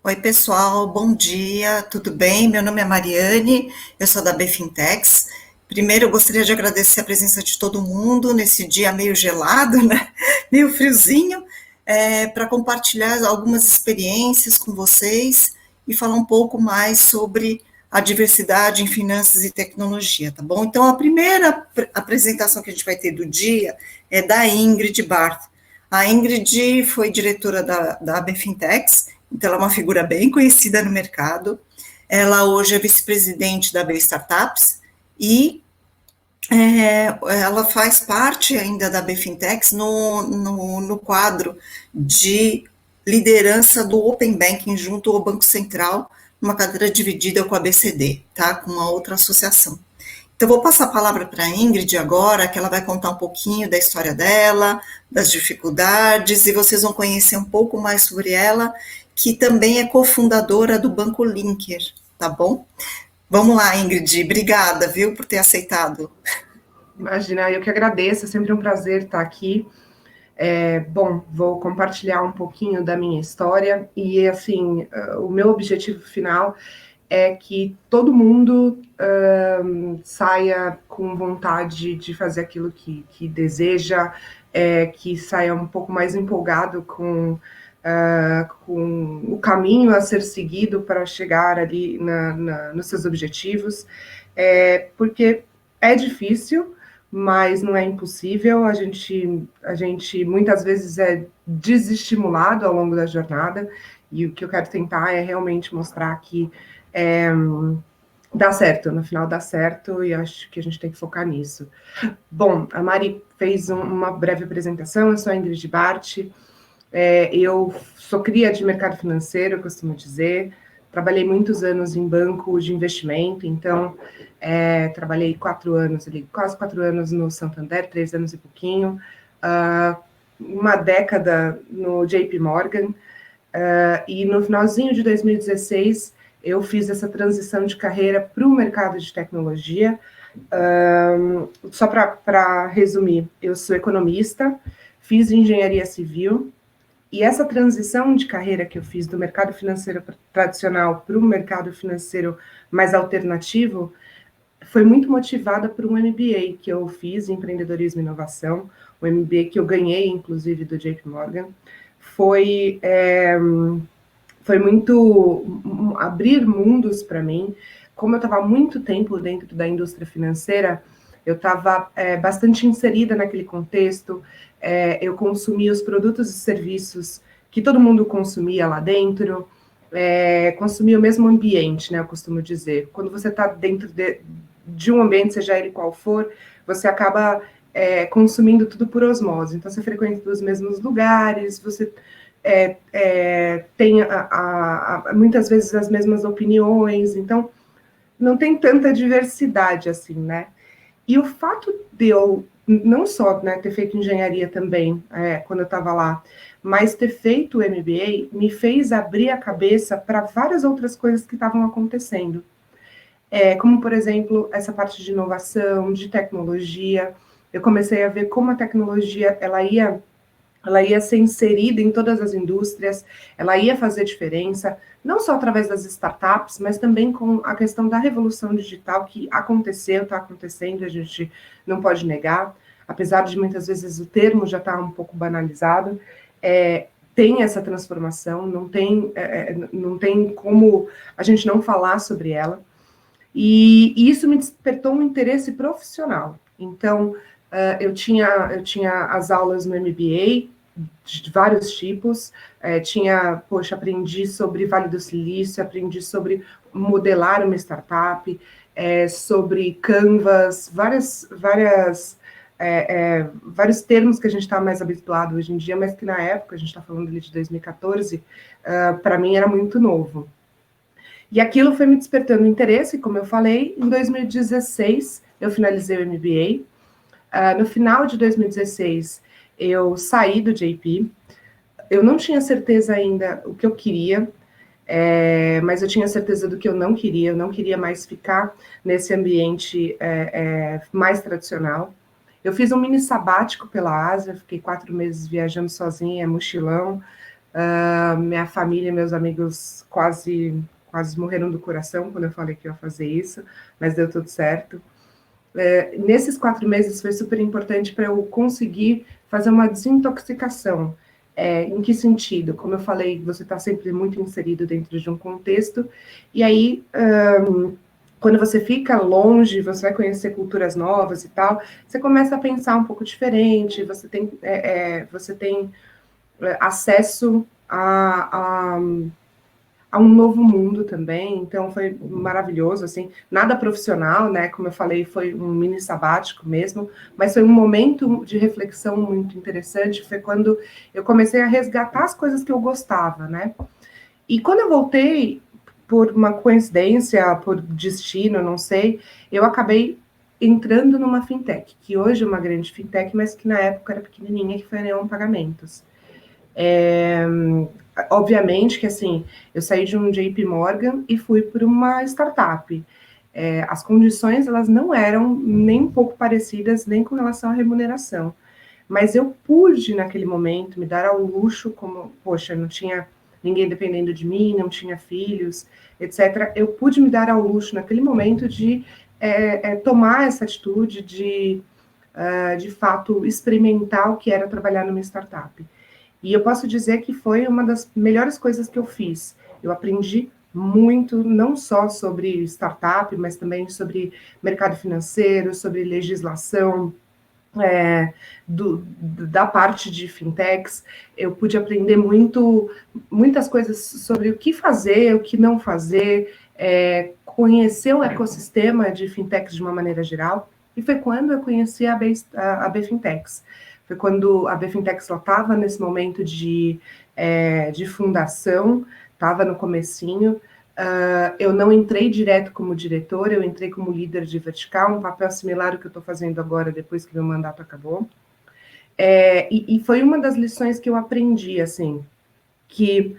Oi, pessoal, bom dia, tudo bem? Meu nome é Mariane, eu sou da Befintex. Primeiro, eu gostaria de agradecer a presença de todo mundo nesse dia meio gelado, né? Meio friozinho, para compartilhar algumas experiências com vocês e falar um pouco mais sobre a diversidade em finanças e tecnologia, tá bom? Então, a primeira apresentação que a gente vai ter do dia é da Ingrid Barth. A Ingrid foi diretora da Befintex, então ela é uma figura bem conhecida no mercado. Ela hoje é vice-presidente da B Startups e ela faz parte ainda da Befintex no quadro de liderança do Open Banking junto ao Banco Central, uma cadeira dividida com a BCD, tá? Com uma outra associação. Então, vou passar a palavra para a Ingrid agora, que ela vai contar um pouquinho da história dela, das dificuldades, e vocês vão conhecer um pouco mais sobre ela, que também é cofundadora do Banco Linker, tá bom? Vamos lá, Ingrid, obrigada, viu, por ter aceitado. Imagina, eu que agradeço, é sempre um prazer estar aqui. Bom, vou compartilhar um pouquinho da minha história e, assim, o meu objetivo final é que todo mundo saia com vontade de fazer aquilo que deseja, que saia um pouco mais empolgado com o caminho a ser seguido para chegar ali nos seus objetivos, porque é difícil, mas não é impossível. A gente muitas vezes é desestimulado ao longo da jornada, e o que eu quero tentar é realmente mostrar que dá certo, no final dá certo, e acho que a gente tem que focar nisso. Bom, a Mari fez uma breve apresentação, eu sou a Ingrid Bart, eu sou cria de mercado financeiro, eu costumo dizer. Trabalhei muitos anos em banco de investimento, então trabalhei 4 anos ali, quase 4 anos no Santander, 3 anos e pouquinho, uma década no JP Morgan, e no finalzinho de 2016 eu fiz essa transição de carreira para o mercado de tecnologia. Só para resumir, eu sou economista, fiz engenharia civil, e essa transição de carreira que eu fiz do mercado financeiro tradicional para o mercado financeiro mais alternativo foi muito motivada por um MBA que eu fiz em empreendedorismo e inovação, um MBA que eu ganhei, inclusive, do JP Morgan. Foi muito abrir mundos para mim. Como eu estava há muito tempo dentro da indústria financeira, eu estava bastante inserida naquele contexto, eu consumia os produtos e serviços que todo mundo consumia lá dentro, consumia o mesmo ambiente, né, eu costumo dizer. Quando você está dentro de um ambiente, seja ele qual for, você acaba consumindo tudo por osmose. Então, você frequenta os mesmos lugares, você tem muitas vezes as mesmas opiniões, então não tem tanta diversidade assim, né? E o fato de eu não só, né, ter feito engenharia também, quando eu estava lá, mas ter feito o MBA me fez abrir a cabeça para várias outras coisas que estavam acontecendo. Como, por exemplo, essa parte de inovação, de tecnologia. Eu comecei a ver como a tecnologia ela ia ser inserida em todas as indústrias, ela ia fazer diferença, não só através das startups, mas também com a questão da revolução digital que aconteceu, está acontecendo, a gente não pode negar, apesar de muitas vezes o termo já estar um pouco banalizado, tem essa transformação, não tem como a gente não falar sobre ela, e isso me despertou um interesse profissional. Então, eu tinha as aulas no MBA, de vários tipos, aprendi sobre Vale do Silício, aprendi sobre modelar uma startup, sobre Canvas, vários termos que a gente está mais habituado hoje em dia, mas que na época, a gente está falando ali de 2014, para mim era muito novo. E aquilo foi me despertando interesse, como eu falei. Em 2016, eu finalizei o MBA. No final de 2016, eu saí do JP. Eu não tinha certeza ainda o que eu queria, mas eu tinha certeza do que eu não queria. Eu não queria mais ficar nesse ambiente mais tradicional. Eu fiz um mini sabático pela Ásia, fiquei 4 meses viajando sozinha, mochilão, Minha família e meus amigos quase morreram do coração quando eu falei que ia fazer isso, mas deu tudo certo. Nesses 4 meses foi super importante para eu conseguir fazer uma desintoxicação. Em que sentido? Como eu falei, você está sempre muito inserido dentro de um contexto, e aí, quando você fica longe, você vai conhecer culturas novas e tal, você começa a pensar um pouco diferente, você tem acesso a um novo mundo também, então foi maravilhoso, assim, nada profissional, né, como eu falei, foi um mini sabático mesmo, mas foi um momento de reflexão muito interessante, foi quando eu comecei a resgatar as coisas que eu gostava, né, e quando eu voltei, por uma coincidência, por destino, não sei, eu acabei entrando numa fintech, que hoje é uma grande fintech, mas que na época era pequenininha, que foi a Neon Pagamentos. Obviamente que assim, eu saí de um JP Morgan e fui para uma startup. As condições elas não eram nem um pouco parecidas, nem com relação à remuneração. Mas eu pude, naquele momento, me dar ao luxo, como, poxa, não tinha ninguém dependendo de mim, não tinha filhos, etc. Eu pude me dar ao luxo, naquele momento, de tomar essa atitude de fato, experimentar o que era trabalhar numa startup. E eu posso dizer que foi uma das melhores coisas que eu fiz. Eu aprendi muito, não só sobre startup, mas também sobre mercado financeiro, sobre legislação, da parte de fintechs. Eu pude aprender muitas coisas sobre o que fazer, o que não fazer, conhecer o ecossistema de fintechs de uma maneira geral. E foi quando eu conheci a B Fintechs. Foi quando a B Fintechs estava nesse momento de fundação, estava no comecinho. Eu não entrei direto como diretora, eu entrei como líder de vertical, um papel similar ao que eu estou fazendo agora, depois que meu mandato acabou. E foi uma das lições que eu aprendi, assim, que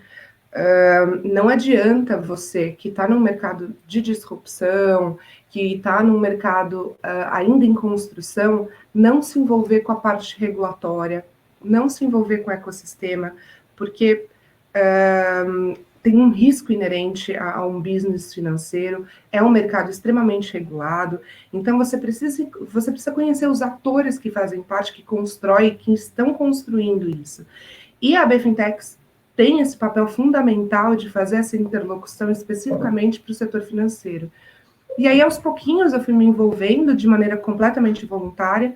não adianta você que está num mercado de disrupção, que está num mercado ainda em construção, não se envolver com a parte regulatória, não se envolver com o ecossistema, porque tem um risco inerente a um business financeiro, é um mercado extremamente regulado, então você precisa conhecer os atores que fazem parte, que constroem, que estão construindo isso. E a BFintex tem esse papel fundamental de fazer essa interlocução especificamente para o setor financeiro. E aí, aos pouquinhos, eu fui me envolvendo de maneira completamente voluntária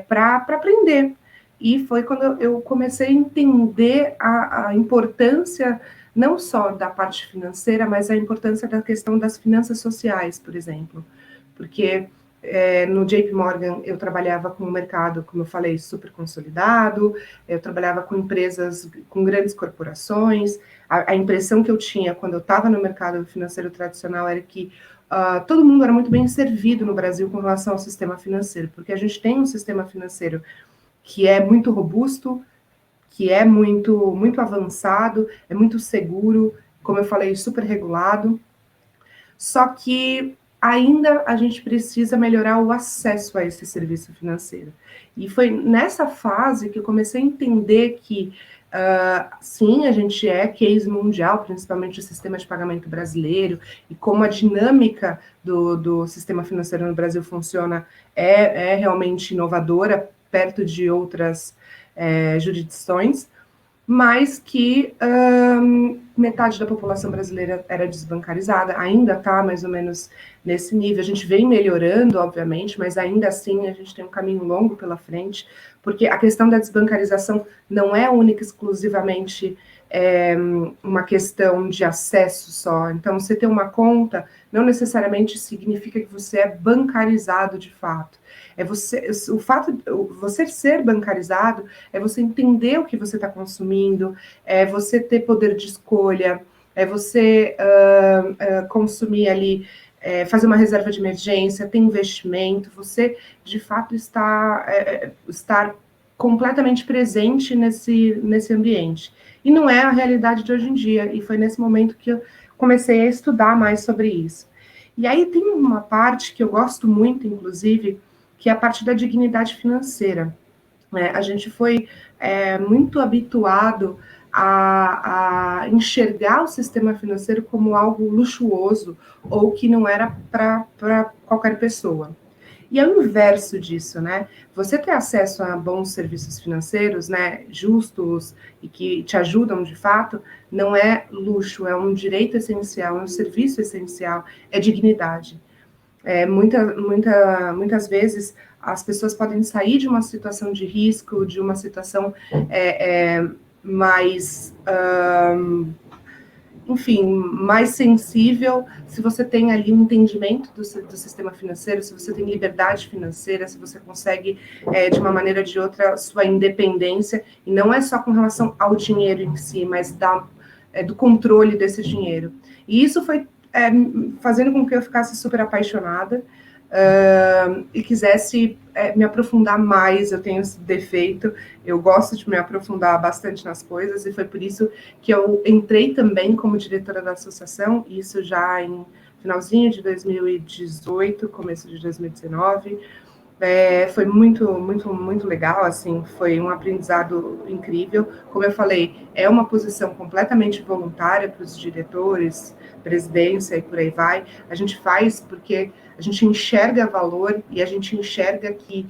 para aprender. E foi quando eu comecei a entender a importância não só da parte financeira, mas a importância da questão das finanças sociais, por exemplo. Porque no JP Morgan eu trabalhava com um mercado, como eu falei, super consolidado, eu trabalhava com empresas, com grandes corporações. A impressão que eu tinha quando eu estava no mercado financeiro tradicional era que todo mundo era muito bem servido no Brasil com relação ao sistema financeiro, porque a gente tem um sistema financeiro que é muito robusto, que é muito avançado, é muito seguro, como eu falei, super regulado. Só que ainda a gente precisa melhorar o acesso a esse serviço financeiro. E foi nessa fase que eu comecei a entender que, sim, a gente é case mundial, principalmente o sistema de pagamento brasileiro, e como a dinâmica do sistema financeiro no Brasil funciona é realmente inovadora, perto de outras jurisdições, mas que metade da população brasileira era desbancarizada, ainda está mais ou menos nesse nível. A gente vem melhorando, obviamente, mas ainda assim a gente tem um caminho longo pela frente, porque a questão da desbancarização não é única exclusivamente uma questão de acesso só. Então, você ter uma conta não necessariamente significa que você é bancarizado de fato. O fato de você ser bancarizado é você entender o que você está consumindo, é você ter poder de escolha, é você consumir ali, fazer uma reserva de emergência, ter investimento, você de fato estar completamente presente nesse ambiente. E não é a realidade de hoje em dia, e foi nesse momento que eu comecei a estudar mais sobre isso. E aí tem uma parte que eu gosto muito, inclusive, que é a parte da dignidade financeira. A gente foi muito habituado a enxergar o sistema financeiro como algo luxuoso ou que não era para qualquer pessoa. E é o inverso disso, né? Você ter acesso a bons serviços financeiros, né, justos e que te ajudam de fato, não é luxo, é um direito essencial, é um serviço essencial, é dignidade. Muitas vezes as pessoas podem sair de uma situação de risco, de uma situação mais enfim, mais sensível, se você tem ali um entendimento do sistema financeiro, se você tem liberdade financeira, se você consegue, de uma maneira ou de outra, sua independência, e não é só com relação ao dinheiro em si, mas do controle desse dinheiro. E isso foi fazendo com que eu ficasse super apaixonada, e quisesse me aprofundar mais. Eu tenho esse defeito, eu gosto de me aprofundar bastante nas coisas, e foi por isso que eu entrei também como diretora da associação, isso já em finalzinho de 2018, começo de 2019. Foi muito legal, assim, foi um aprendizado incrível. Como eu falei, é uma posição completamente voluntária para os diretores, presidência e por aí vai. A gente faz porque a gente enxerga valor e a gente enxerga que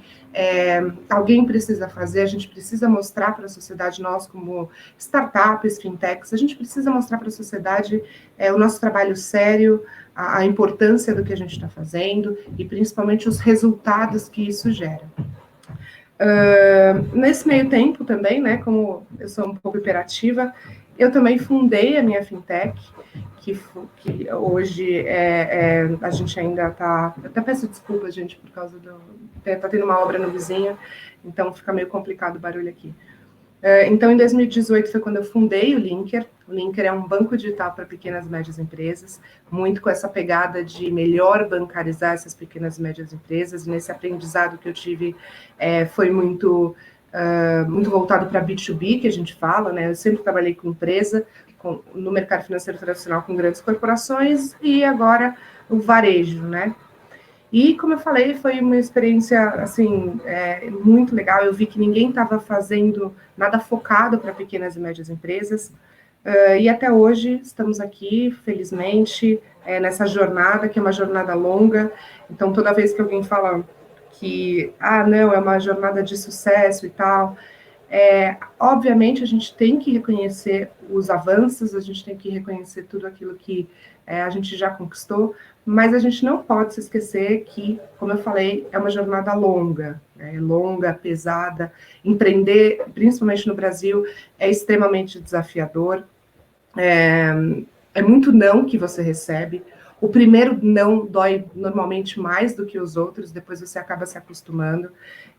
alguém precisa fazer, a gente precisa mostrar para a sociedade, nós como startups, fintechs, a gente precisa mostrar para a sociedade o nosso trabalho sério, a importância do que a gente está fazendo e principalmente os resultados que isso gera. Nesse meio tempo também, né, como eu sou um pouco hiperativa, eu também fundei a minha fintech, que hoje a gente ainda está... Eu até peço desculpas, gente, por causa está tendo uma obra no vizinho, então fica meio complicado o barulho aqui. Então, em 2018 foi quando eu fundei o Linker. O Linker é um banco digital para pequenas e médias empresas, muito com essa pegada de melhor bancarizar essas pequenas e médias empresas. E nesse aprendizado que eu tive foi muito voltado para B2B, que a gente fala, né? Eu sempre trabalhei com empresa, no mercado financeiro tradicional com grandes corporações e agora o varejo, né? E, como eu falei, foi uma experiência, assim, muito legal. Eu vi que ninguém estava fazendo nada focado para pequenas e médias empresas. E até hoje estamos aqui, felizmente, nessa jornada, que é uma jornada longa. Então, toda vez que alguém fala que, não, é uma jornada de sucesso e tal, obviamente a gente tem que reconhecer os avanços, a gente tem que reconhecer tudo aquilo que a gente já conquistou, mas a gente não pode se esquecer que, como eu falei, é uma jornada longa, longa, pesada. Empreender, principalmente no Brasil, é extremamente desafiador. É muito não que você recebe. O primeiro não dói normalmente mais do que os outros, depois você acaba se acostumando.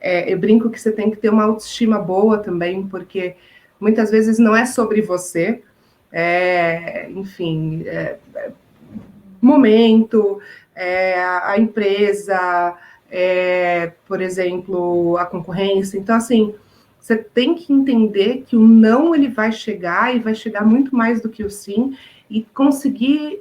Eu brinco que você tem que ter uma autoestima boa também, porque muitas vezes não é sobre você, enfim, momento, a empresa, por exemplo, a concorrência. Então, assim, você tem que entender que o não ele vai chegar, e vai chegar muito mais do que o sim, e conseguir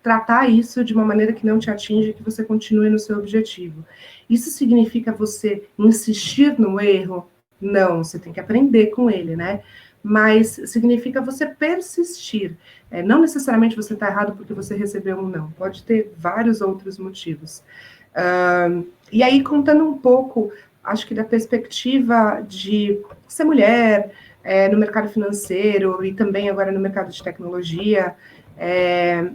tratar isso de uma maneira que não te atinge, que você continue no seu objetivo. Isso significa você insistir no erro? Não, você tem que aprender com ele, né? Mas significa você persistir. Não necessariamente você está errado porque você recebeu um não, pode ter vários outros motivos. E aí, contando um pouco, acho que da perspectiva de ser mulher no mercado financeiro e também agora no mercado de tecnologia,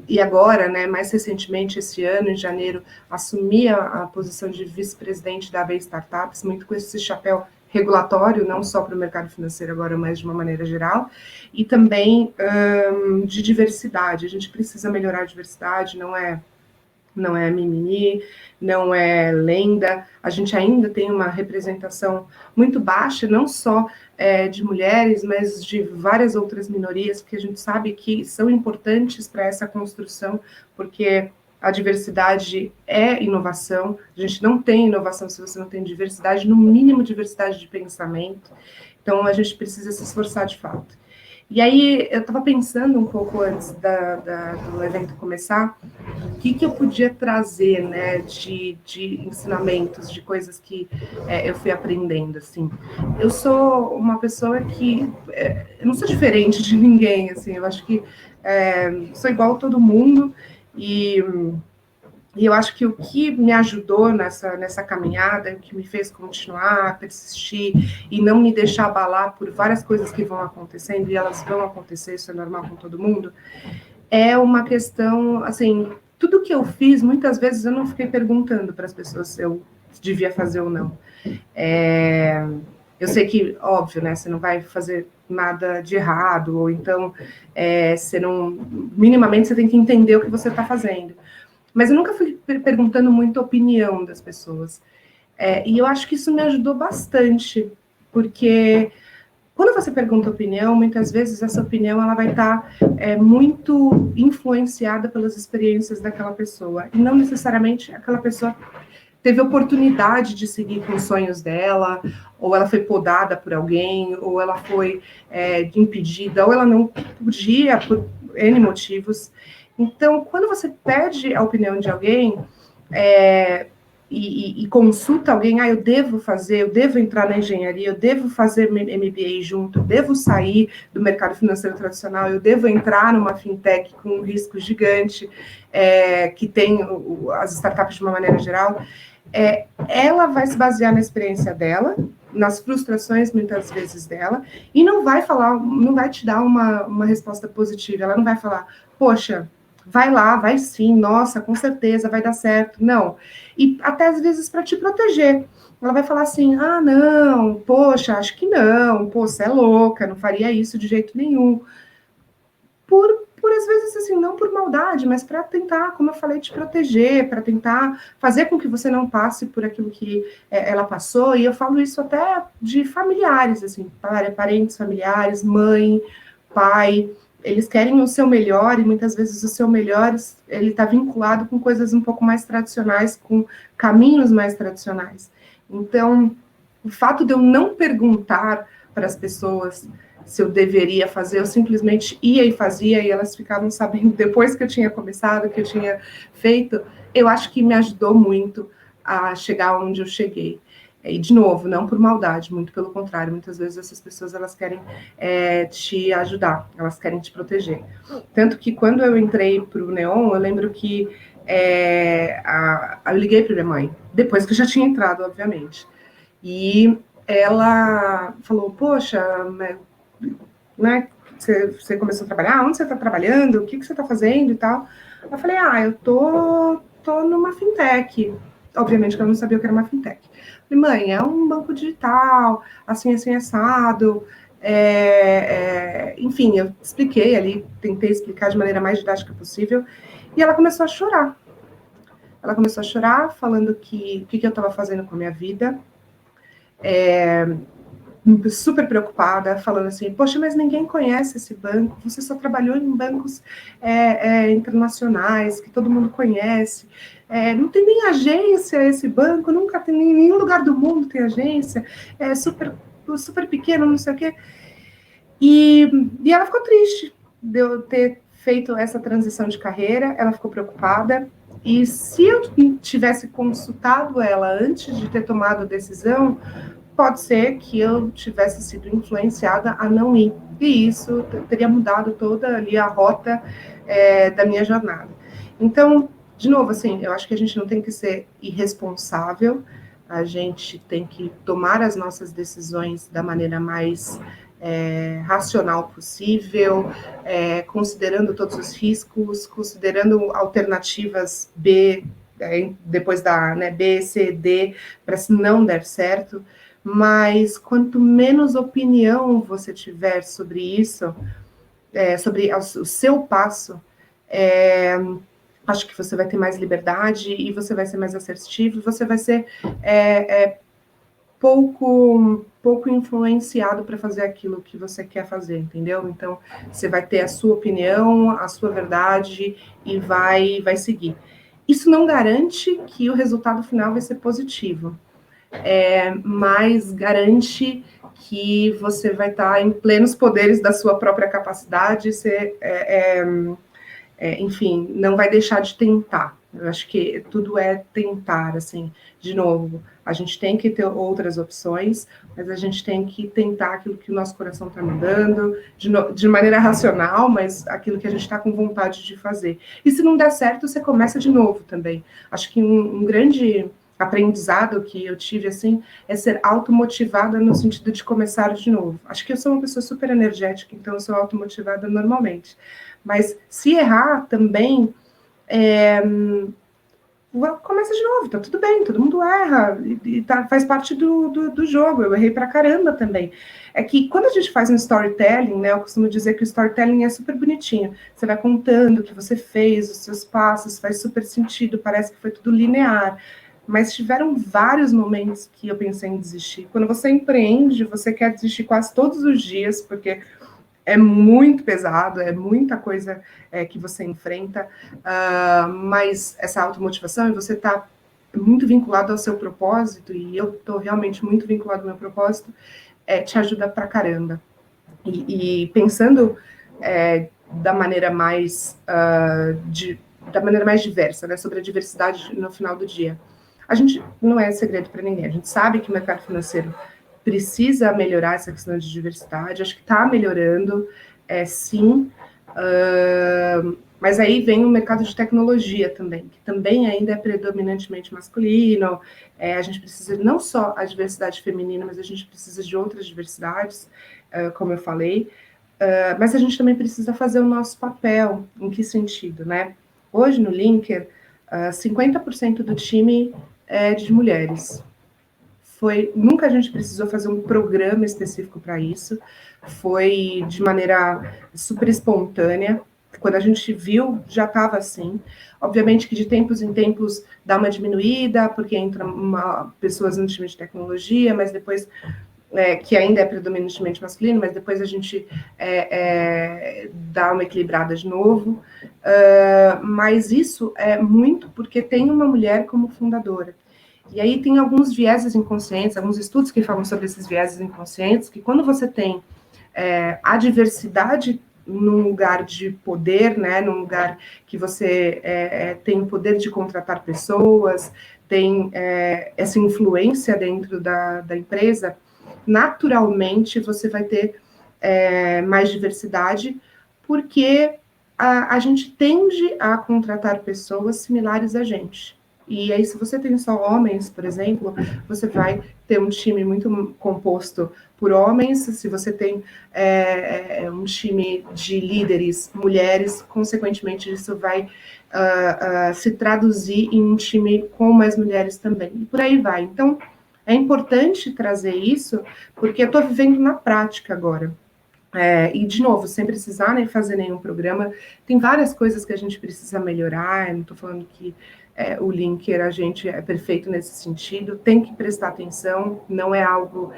e agora, né, mais recentemente, esse ano, em janeiro, assumi a posição de vice-presidente da AB Startups, muito com esse chapéu regulatório, não só para o mercado financeiro agora, mas de uma maneira geral, e também de diversidade. A gente precisa melhorar a diversidade, não é mimimi, não é lenda. A gente ainda tem uma representação muito baixa, não só de mulheres, mas de várias outras minorias, que a gente sabe que são importantes para essa construção, porque a diversidade é inovação. A gente não tem inovação se você não tem diversidade, no mínimo diversidade de pensamento. Então, a gente precisa se esforçar de fato. E aí eu estava pensando um pouco antes do evento começar, o que eu podia trazer, né, de ensinamentos, de coisas que eu fui aprendendo, assim. Eu sou uma pessoa que eu não sou diferente de ninguém, assim. Eu acho que sou igual a todo mundo e eu acho que o que me ajudou nessa caminhada, o que me fez continuar, persistir e não me deixar abalar por várias coisas que vão acontecendo, e elas vão acontecer, isso é normal com todo mundo, é uma questão, assim, tudo que eu fiz, muitas vezes eu não fiquei perguntando para as pessoas se eu devia fazer ou não. Eu sei que, óbvio, né, você não vai fazer nada de errado, ou então você não, minimamente você tem que entender o que você está fazendo. Mas eu nunca fui perguntando muito a opinião das pessoas. E eu acho que isso me ajudou bastante, porque quando você pergunta opinião, muitas vezes essa opinião ela vai estar muito influenciada pelas experiências daquela pessoa, e não necessariamente aquela pessoa teve oportunidade de seguir com os sonhos dela, ou ela foi podada por alguém, ou ela foi impedida, ou ela não podia por N motivos. Então, quando você pede a opinião de alguém e consulta alguém, eu devo fazer, eu devo entrar na engenharia, eu devo fazer MBA junto, eu devo sair do mercado financeiro tradicional, eu devo entrar numa fintech com um risco gigante, que tem as startups de uma maneira geral, ela vai se basear na experiência dela, nas frustrações muitas vezes dela, e não vai te dar uma resposta positiva. Ela não vai falar, poxa, vai lá, vai sim, nossa, com certeza vai dar certo. Não. E até às vezes para te proteger. Ela vai falar assim, não, poxa, acho que não, pô, você é louca, não faria isso de jeito nenhum. Por às vezes, assim, não por maldade, mas para tentar, como eu falei, te proteger, para tentar fazer com que você não passe por aquilo que ela passou. E eu falo isso até de familiares, assim, parentes familiares, mãe, pai. Eles querem o seu melhor e muitas vezes o seu melhor ele está vinculado com coisas um pouco mais tradicionais, com caminhos mais tradicionais. Então, o fato de eu não perguntar para as pessoas se eu deveria fazer, eu simplesmente ia e fazia, e elas ficavam sabendo depois que eu tinha começado, que eu tinha feito, eu acho que me ajudou muito a chegar onde eu cheguei. E, de novo, não por maldade, muito pelo contrário, muitas vezes essas pessoas, elas querem te ajudar, elas querem te proteger. Tanto que quando eu entrei para o Neon, eu lembro que eu liguei para minha mãe, depois que eu já tinha entrado, obviamente, e ela falou, poxa, né, você começou a trabalhar, onde você está trabalhando, o que você está fazendo e tal. Eu falei, eu tô numa fintech. Obviamente que eu não sabia o que era uma fintech. Falei, mãe, é um banco digital, assim, assado. Enfim, eu expliquei ali, tentei explicar de maneira mais didática possível, e ela começou a chorar. Ela começou a chorar, falando que o que eu estava fazendo com a minha vida, super preocupada, falando assim, poxa, mas ninguém conhece esse banco, você só trabalhou em bancos internacionais, que todo mundo conhece, não tem nem agência esse banco, nunca tem, em nenhum lugar do mundo tem agência, é super pequeno, não sei o quê. E ela ficou triste de eu ter feito essa transição de carreira, ela ficou preocupada, e se eu tivesse consultado ela antes de ter tomado a decisão, pode ser que eu tivesse sido influenciada a não ir. E isso teria mudado toda ali a rota da minha jornada. Então, de novo, assim, eu acho que a gente não tem que ser irresponsável, a gente tem que tomar as nossas decisões da maneira mais racional possível, considerando todos os riscos, considerando alternativas B, depois da B, C, D, para se não der certo. Mas quanto menos opinião você tiver sobre isso, sobre o seu passo, acho que você vai ter mais liberdade e você vai ser mais assertivo, você vai ser pouco influenciado para fazer aquilo que você quer fazer, entendeu? Então, você vai ter a sua opinião, a sua verdade e vai seguir. Isso não garante que o resultado final vai ser positivo, mas garante que você vai estar em plenos poderes da sua própria capacidade, enfim, não vai deixar de tentar. Eu acho que tudo é tentar, assim, de novo, a gente tem que ter outras opções, mas a gente tem que tentar aquilo que o nosso coração está mandando, de maneira racional, mas aquilo que a gente está com vontade de fazer. E se não der certo, você começa de novo também. Acho que um grande aprendizado que eu tive, assim, é ser automotivada no sentido de começar de novo. Acho que eu sou uma pessoa super energética, então eu sou automotivada normalmente. Mas se errar também, começa de novo, tá tudo bem, todo mundo erra, faz parte do jogo, eu errei pra caramba também. É que quando a gente faz um storytelling, né, eu costumo dizer que o storytelling é super bonitinho, você vai contando o que você fez, os seus passos, faz super sentido, parece que foi tudo linear, mas tiveram vários momentos que eu pensei em desistir. Quando você empreende, você quer desistir quase todos os dias, porque é muito pesado, é muita coisa que você enfrenta, mas essa automotivação, e você está muito vinculado ao seu propósito, e eu estou realmente muito vinculado ao meu propósito, te ajuda pra caramba. E pensando da maneira mais diversa, né, sobre a diversidade no final do dia. A gente não é segredo para ninguém, a gente sabe que o mercado financeiro precisa melhorar essa questão de diversidade, acho que está melhorando, sim, mas aí vem o mercado de tecnologia também, que também ainda é predominantemente masculino, a gente precisa não só a diversidade feminina, mas a gente precisa de outras diversidades, como eu falei, mas a gente também precisa fazer o nosso papel, em que sentido, né? Hoje no Linker, 50% do time é de mulheres. Nunca a gente precisou fazer um programa específico para isso, foi de maneira super espontânea, quando a gente viu, já estava assim. Obviamente que de tempos em tempos dá uma diminuída, porque entra pessoas no time de tecnologia, mas depois, que ainda é predominantemente masculino, mas depois a gente dá uma equilibrada de novo. Mas isso é muito porque tem uma mulher como fundadora. E aí tem alguns vieses inconscientes, alguns estudos que falam sobre esses vieses inconscientes, que quando você tem a diversidade num lugar de poder, né, num lugar que você tem o poder de contratar pessoas, tem essa influência dentro da empresa, naturalmente você vai ter mais diversidade, porque a gente tende a contratar pessoas similares a gente. E aí, se você tem só homens, por exemplo, você vai ter um time muito composto por homens. Se você tem um time de líderes mulheres, consequentemente, isso vai se traduzir em um time com mais mulheres também. E por aí vai. Então, é importante trazer isso, porque eu estou vivendo na prática agora. E, de novo, sem precisar nem fazer nenhum programa, tem várias coisas que a gente precisa melhorar. Eu não estou falando que o Linker, a gente é perfeito nesse sentido, tem que prestar atenção, não é algo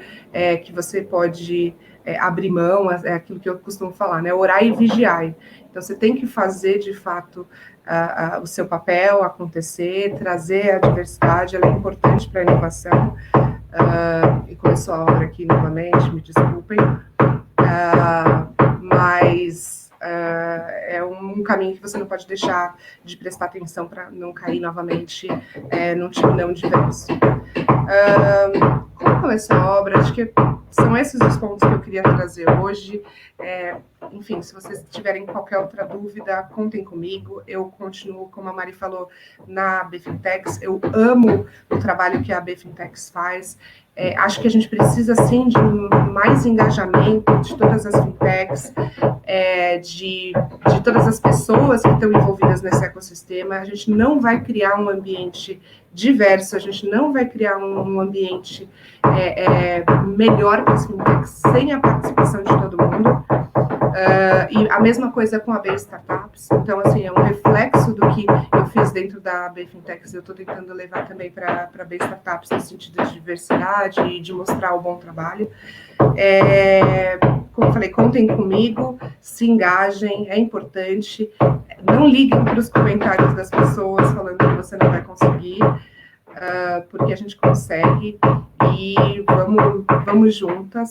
que você pode abrir mão, é aquilo que eu costumo falar, né? Orar e vigiar. Então, você tem que fazer, de fato, o seu papel acontecer, trazer a diversidade, ela é importante para a inovação. E começou a obra aqui novamente, me desculpem. Mas é um caminho que você não pode deixar de prestar atenção para não cair novamente num time não diverso. Como começou a obra? Acho que são esses os pontos que eu queria trazer hoje. Enfim, se vocês tiverem qualquer outra dúvida, contem comigo. Eu continuo, como a Mari falou, na BFintex. Eu amo o trabalho que a BFintex faz. Acho que a gente precisa, sim, de mais engajamento de todas as fintechs, de todas as pessoas que estão envolvidas nesse ecossistema. A gente não vai criar um ambiente diverso, a gente não vai criar um ambiente melhor para as fintechs sem a participação de todo mundo. E a mesma coisa com a B Startups. Então, assim, é um reflexo do que eu fiz dentro da B Fintechs. Eu estou tentando levar também para a B Startups no sentido de diversidade e de mostrar o bom trabalho. Como eu falei, contem comigo, se engajem, é importante. Não liguem para os comentários das pessoas falando que você não vai conseguir, porque a gente consegue. e vamos juntos,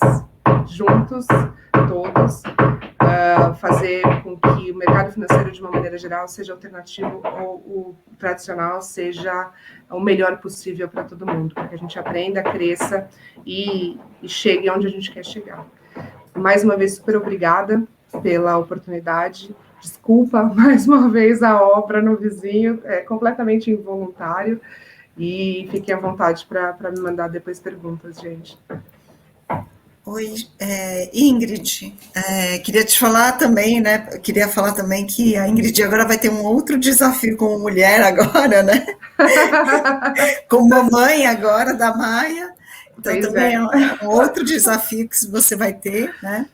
todos, fazer com que o mercado financeiro, de uma maneira geral, seja alternativo ou o tradicional seja o melhor possível para todo mundo, para que a gente aprenda, cresça e chegue onde a gente quer chegar. Mais uma vez, super obrigada pela oportunidade. Desculpa, mais uma vez, a obra no vizinho, é completamente involuntário, e fiquem à vontade para me mandar depois perguntas, gente. Oi, Ingrid, queria te falar também, né? Queria falar também que a Ingrid agora vai ter um outro desafio como mulher agora, né? Como mamãe agora da Maia. Então Pois também é um outro desafio que você vai ter, né?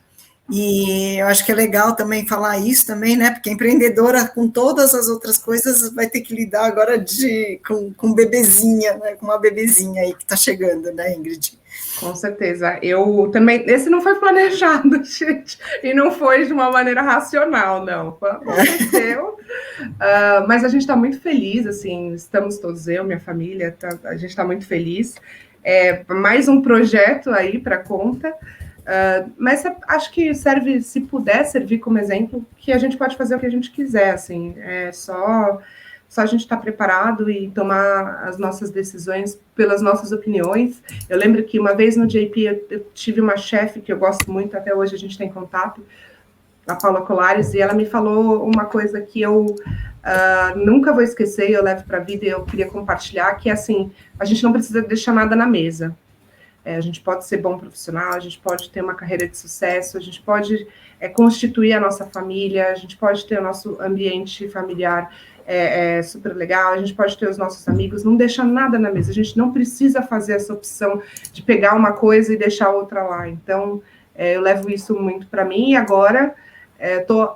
E eu acho que é legal também falar isso também, né? Porque empreendedora, com todas as outras coisas, vai ter que lidar agora com bebezinha, né? Com uma bebezinha aí que está chegando, né, Ingrid? Com certeza. Eu também. Esse não foi planejado, gente, e não foi de uma maneira racional, não. Aconteceu. Mas a gente está muito feliz, assim, estamos todos, eu, minha família, a gente está muito feliz. Mais um projeto aí para conta. Mas acho que serve, se puder servir como exemplo, que a gente pode fazer o que a gente quiser, assim, só a gente estar preparado e tomar as nossas decisões pelas nossas opiniões. Eu lembro que uma vez no JP eu tive uma chefe que eu gosto muito, até hoje a gente tem contato, a Paula Colares, e ela me falou uma coisa que eu nunca vou esquecer, eu levo para a vida e eu queria compartilhar, que é assim, a gente não precisa deixar nada na mesa. A gente pode ser bom profissional, a gente pode ter uma carreira de sucesso, a gente pode constituir a nossa família, a gente pode ter o nosso ambiente familiar super legal, a gente pode ter os nossos amigos, não deixa nada na mesa, a gente não precisa fazer essa opção de pegar uma coisa e deixar outra lá. Então, eu levo isso muito para mim, e agora estou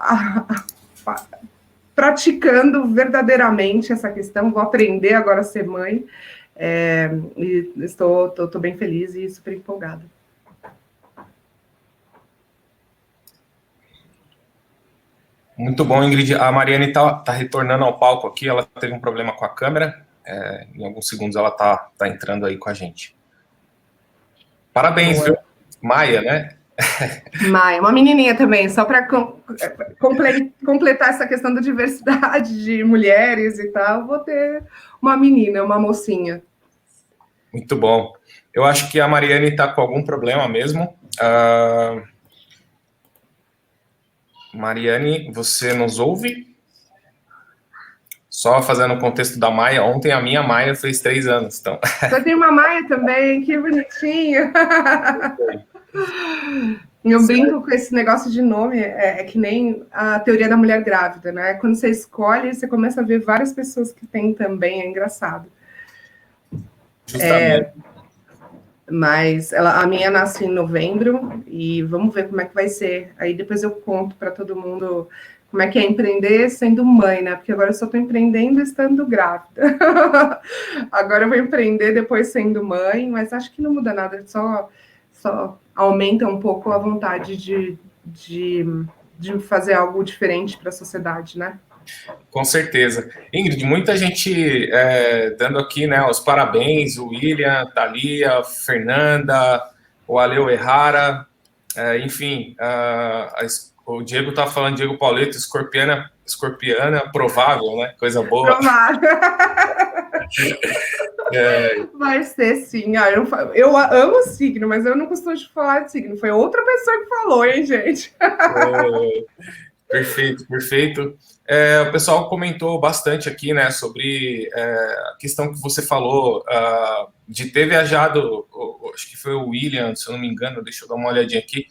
praticando verdadeiramente essa questão, vou aprender agora a ser mãe, e estou bem feliz e super empolgada. Muito bom, Ingrid. A Mariane está retornando ao palco aqui, ela teve um problema com a câmera, em alguns segundos ela está entrando aí com a gente. Parabéns, viu? Maia, né? Maia, uma menininha também, só para completar essa questão da diversidade de mulheres e tal, vou ter uma menina, uma mocinha. Muito bom. Eu acho que a Mariane está com algum problema mesmo. Mariane, você nos ouve? Só fazendo o contexto da Maia, ontem a minha Maia fez 3 anos. Então. Você tem uma Maia também, que bonitinho. Eu brinco com esse negócio de nome, é que nem a teoria da mulher grávida, né? Quando você escolhe, você começa a ver várias pessoas que têm também, é engraçado. Justamente. Mas a minha nasce em novembro e vamos ver como é que vai ser. Aí depois eu conto para todo mundo como é que é empreender sendo mãe, né? Porque agora eu só estou empreendendo estando grávida. Agora eu vou empreender depois sendo mãe, mas acho que não muda nada, só aumenta um pouco a vontade de fazer algo diferente para a sociedade, né? Com certeza. Ingrid, muita gente dando aqui, né, os parabéns, o William, Thalia, Fernanda, o Aleu Errara, enfim, o Diego está falando, Diego Pauleto, escorpiana, provável, né, coisa boa. Provável. Vai ser sim. Eu amo signo, mas eu não costumo falar de signo. Foi outra pessoa que falou, hein, gente? Perfeito, perfeito. O pessoal comentou bastante aqui, né, sobre a questão que você falou de ter viajado, acho que foi o William, se eu não me engano, deixa eu dar uma olhadinha aqui.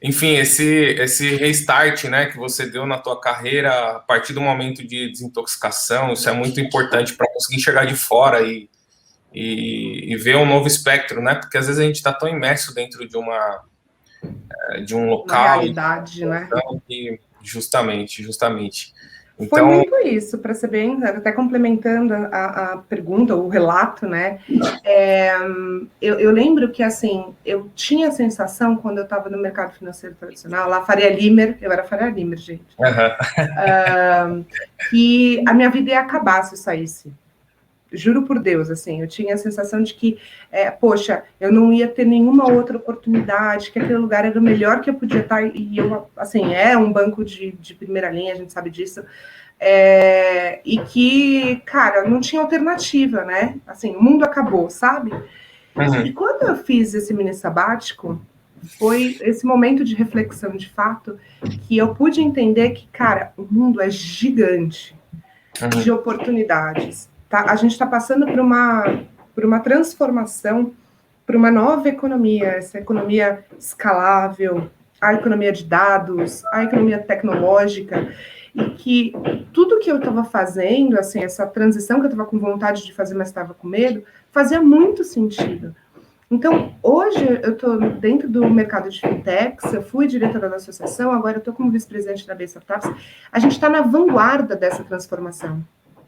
Enfim, esse restart, né, que você deu na tua carreira a partir do momento de desintoxicação, isso é muito importante para conseguir enxergar de fora e ver um novo espectro, né, porque às vezes a gente está tão imerso dentro de um local... Uma realidade, né? Justamente. Então, foi muito isso, para ser bem, até complementando a pergunta, o relato, né? Eu lembro que, assim, eu tinha a sensação, quando eu estava no mercado financeiro tradicional, lá Faria Limer, eu era Faria Limer, gente, que a minha vida ia acabar se eu saísse. juro por Deus, assim, eu tinha a sensação de que, poxa, eu não ia ter nenhuma outra oportunidade, que aquele lugar era o melhor que eu podia estar, e eu, assim, é um banco de primeira linha, a gente sabe disso, e que, cara, não tinha alternativa, né? Assim, o mundo acabou, sabe? E quando eu fiz esse mini sabático, foi esse momento de reflexão, de fato, que eu pude entender que, cara, o mundo é gigante de oportunidades. Tá? A gente está passando por uma transformação, por uma nova economia, essa economia escalável, a economia de dados, a economia tecnológica, e que tudo que eu estava fazendo, assim, essa transição que eu estava com vontade de fazer, mas estava com medo, fazia muito sentido. Então, hoje eu estou dentro do mercado de fintechs, eu fui diretora da associação, agora eu estou como vice-presidente da B Startups. A gente está na vanguarda dessa transformação.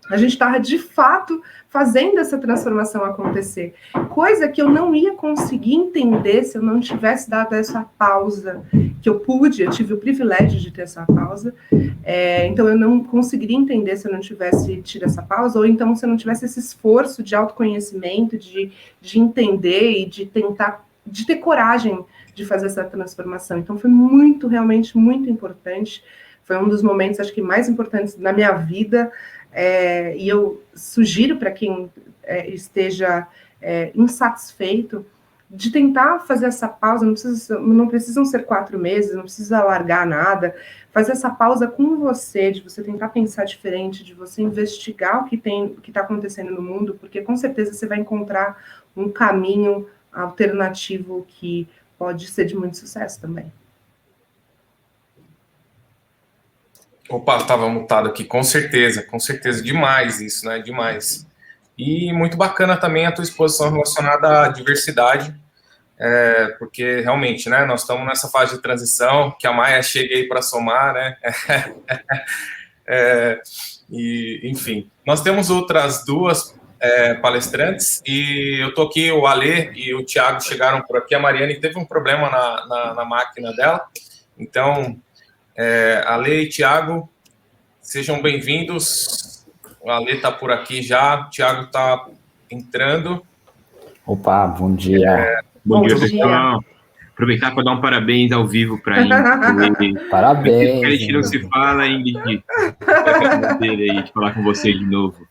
A gente está, de fato, fazendo essa transformação acontecer. Coisa que eu não ia conseguir entender se eu não tivesse dado essa pausa que eu pude, eu tive o privilégio de ter essa pausa. Então, eu não conseguiria entender se eu não tivesse tido essa pausa, ou então se eu não tivesse esse esforço de autoconhecimento, de entender e de tentar, de ter coragem de fazer essa transformação. Então, foi muito, realmente, muito importante. Foi um dos momentos, acho que, mais importantes na minha vida. E eu sugiro para quem esteja insatisfeito de tentar fazer essa pausa, não precisam ser 4 meses, não precisa largar nada, fazer essa pausa com você, de você tentar pensar diferente, de você investigar o que está acontecendo no mundo, porque com certeza você vai encontrar um caminho alternativo que pode ser de muito sucesso também. Opa, estava mutado aqui, com certeza, demais isso, né, demais. E muito bacana também a tua exposição relacionada à diversidade, porque realmente, né, nós estamos nessa fase de transição, que a Maia chega aí para somar, né, e, enfim. Nós temos outras 2 palestrantes, e eu estou aqui, o Ale e o Thiago chegaram por aqui, a Mariane teve um problema na máquina dela, então... Ale e Thiago, sejam bem-vindos. O Ale está por aqui já, o Thiago está entrando. Opa, bom dia. Bom dia, pessoal. Aproveitar para dar um parabéns ao vivo para a Ingrid. Parabéns. Que a gente não se fala, Ingrid. Aí de falar com você de novo.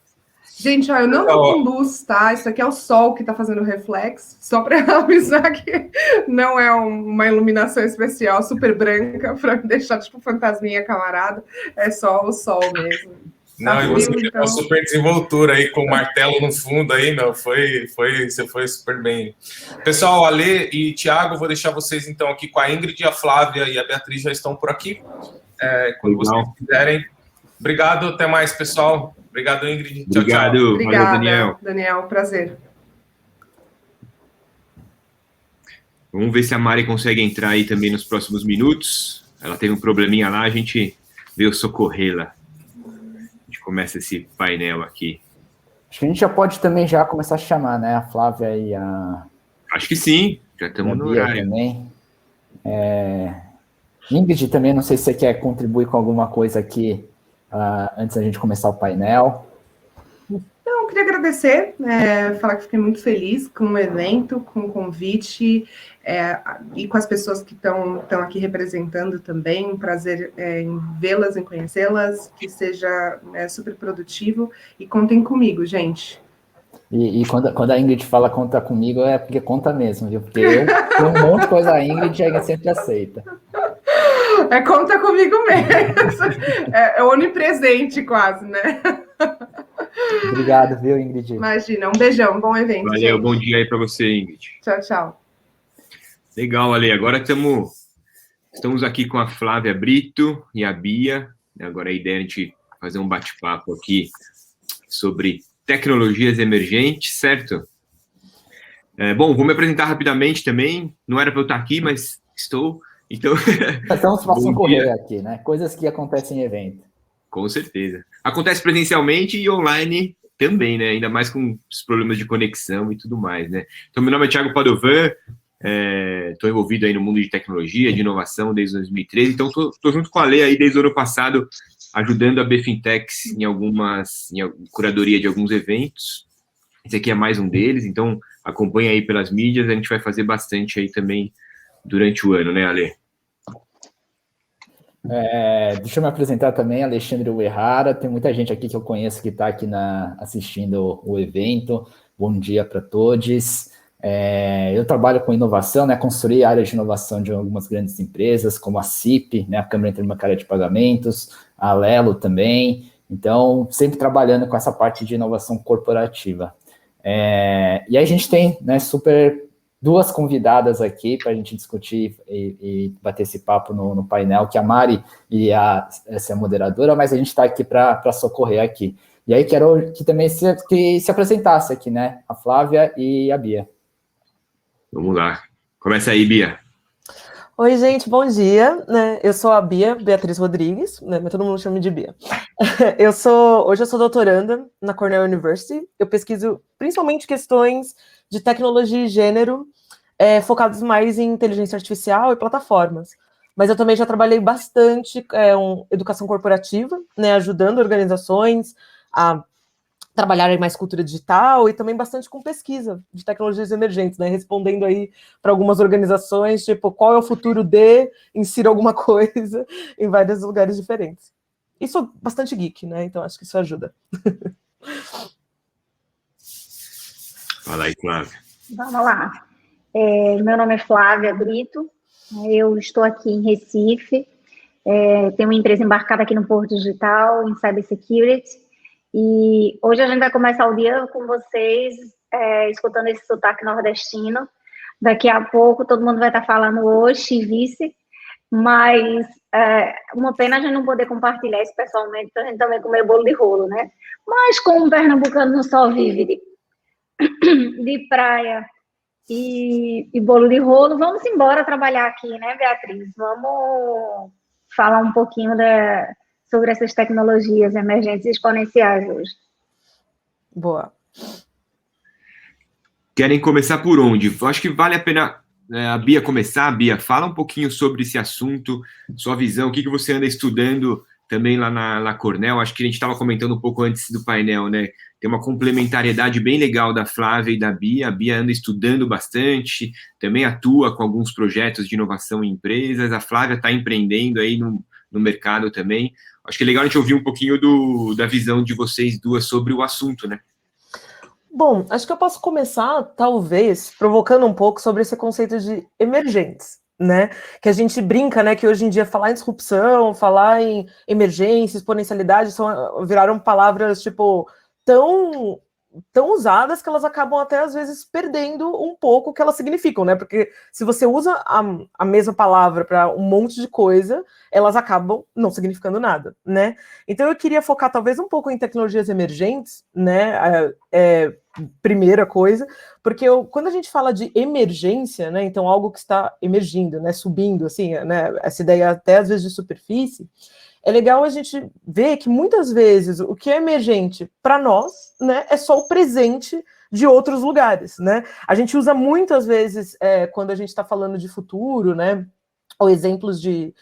Gente, ó, eu não tô com luz, tá? Isso aqui é o sol que tá fazendo reflexo, só para avisar que não é uma iluminação especial super branca para deixar tipo fantasminha camarada, é só o sol mesmo. Não, e você deu uma super desenvoltura aí com o martelo no fundo aí, meu, você foi super bem. Pessoal, Ale e Thiago, vou deixar vocês então aqui com a Ingrid, a Flávia e a Beatriz já estão por aqui. Quando vocês quiserem. Obrigado, até mais, pessoal. Obrigado, Ingrid. Tchau, obrigado. Tchau. Obrigada, Valeu, Daniel. Prazer. Vamos ver se a Mari consegue entrar aí também nos próximos minutos. Ela teve um probleminha lá, a gente veio socorrê-la. A gente começa esse painel aqui. Acho que a gente já pode também já começar a chamar, né? A Flávia e a... Acho que sim, já estamos no horário. Também. Ingrid também, não sei se você quer contribuir com alguma coisa aqui antes da gente começar o painel. Então, eu queria agradecer, falar que fiquei muito feliz com o evento, com o convite, e com as pessoas que estão aqui representando também. Um prazer em vê-las, em conhecê-las, que seja super produtivo, e contem comigo, gente. E quando a Ingrid fala conta comigo, é porque conta mesmo, viu? Porque eu tenho um monte de coisa a Ingrid e a Ingrid sempre aceita. Conta comigo mesmo. É onipresente quase, né? Obrigado, viu, Ingrid? Imagina, um beijão, bom evento. Valeu, gente. Bom dia aí para você, Ingrid. Tchau, tchau. Legal, Ale. Agora estamos aqui com a Flávia Brito e a Bia. Agora a ideia é a gente fazer um bate-papo aqui sobre tecnologias emergentes, certo? Bom, vou me apresentar rapidamente também. Não era para eu estar aqui, mas estou. Então, estamos passando correr aqui, né? Coisas que acontecem em evento. Com certeza. Acontece presencialmente e online também, né? Ainda mais com os problemas de conexão e tudo mais, né? Então, meu nome é Thiago Padovan, estou envolvido aí no mundo de tecnologia, de inovação desde 2013, então estou junto com a Lê aí desde o ano passado, ajudando a BFintex em curadoria de alguns eventos. esse aqui é mais um deles, então acompanha aí pelas mídias, a gente vai fazer bastante aí também durante o ano, né, Ale? Deixa eu me apresentar também, Alexandre Uehara. Tem muita gente aqui que eu conheço que está aqui assistindo o evento. Bom dia para todos. Eu trabalho com inovação, né? Construí a área de inovação de algumas grandes empresas, como a CIP, né? A Câmara Interbancária de Pagamentos, a Alelo também. Então, sempre trabalhando com essa parte de inovação corporativa. E aí a gente tem, né, duas convidadas aqui para a gente discutir e bater esse papo no painel, que a Mari iria ser a moderadora, mas a gente está aqui para socorrer aqui. E aí quero que também se apresentasse aqui, né? A Flávia e a Bia. Vamos lá. Começa aí, Bia. Oi, gente, bom dia. Eu sou a Bia Beatriz Rodrigues, né, mas todo mundo chama de Bia. Hoje eu sou doutoranda na Cornell University. Eu pesquiso principalmente questões de tecnologia e gênero, focados mais em inteligência artificial e plataformas. Mas eu também já trabalhei bastante com educação corporativa, né, ajudando organizações a trabalharem mais cultura digital e também bastante com pesquisa de tecnologias emergentes, né, respondendo aí para algumas organizações, tipo, qual é o futuro insira alguma coisa em vários lugares diferentes. E sou bastante geek, né, então acho que isso ajuda. Fala aí, Flávia. Vamos lá. Meu nome é Flávia Brito, eu estou aqui em Recife, tenho uma empresa embarcada aqui no Porto Digital, em Cybersecurity, e hoje a gente vai começar o dia com vocês, escutando esse sotaque nordestino. Daqui a pouco todo mundo vai estar falando oxe e vice, mas uma pena a gente não poder compartilhar isso pessoalmente, para a gente também comer bolo de rolo, né? Mas como um pernambucano não só vive de praia e bolo de rolo, vamos embora trabalhar aqui, né, Beatriz? Vamos falar um pouquinho sobre essas tecnologias emergentes e exponenciais hoje. Boa. Querem começar por onde? Eu acho que vale a pena a Bia começar. Bia, fala um pouquinho sobre esse assunto, sua visão, o que você anda estudando também lá na Cornell. Acho que a gente estava comentando um pouco antes do painel, né? Tem uma complementariedade bem legal da Flávia e da Bia. A Bia anda estudando bastante, também atua com alguns projetos de inovação em empresas. A Flávia está empreendendo aí no mercado também. Acho que é legal a gente ouvir um pouquinho da visão de vocês duas sobre o assunto, né? Bom, acho que eu posso começar, talvez, provocando um pouco sobre esse conceito de emergentes, né? Que a gente brinca, né? Que hoje em dia falar em disrupção, falar em emergência, exponencialidade, viraram palavras, tipo, tão usadas que elas acabam até, às vezes, perdendo um pouco o que elas significam, né? Porque se você usa a mesma palavra para um monte de coisa, elas acabam não significando nada, né? Então eu queria focar talvez um pouco em tecnologias emergentes, né? Primeira coisa, porque quando a gente fala de emergência, né? Então algo que está emergindo, né? Subindo, assim, né? Essa ideia até às vezes de superfície. É legal a gente ver que muitas vezes o que é emergente para nós, né, é só o presente de outros lugares, né? A gente usa muitas vezes, quando a gente está falando de futuro, né, ou exemplos de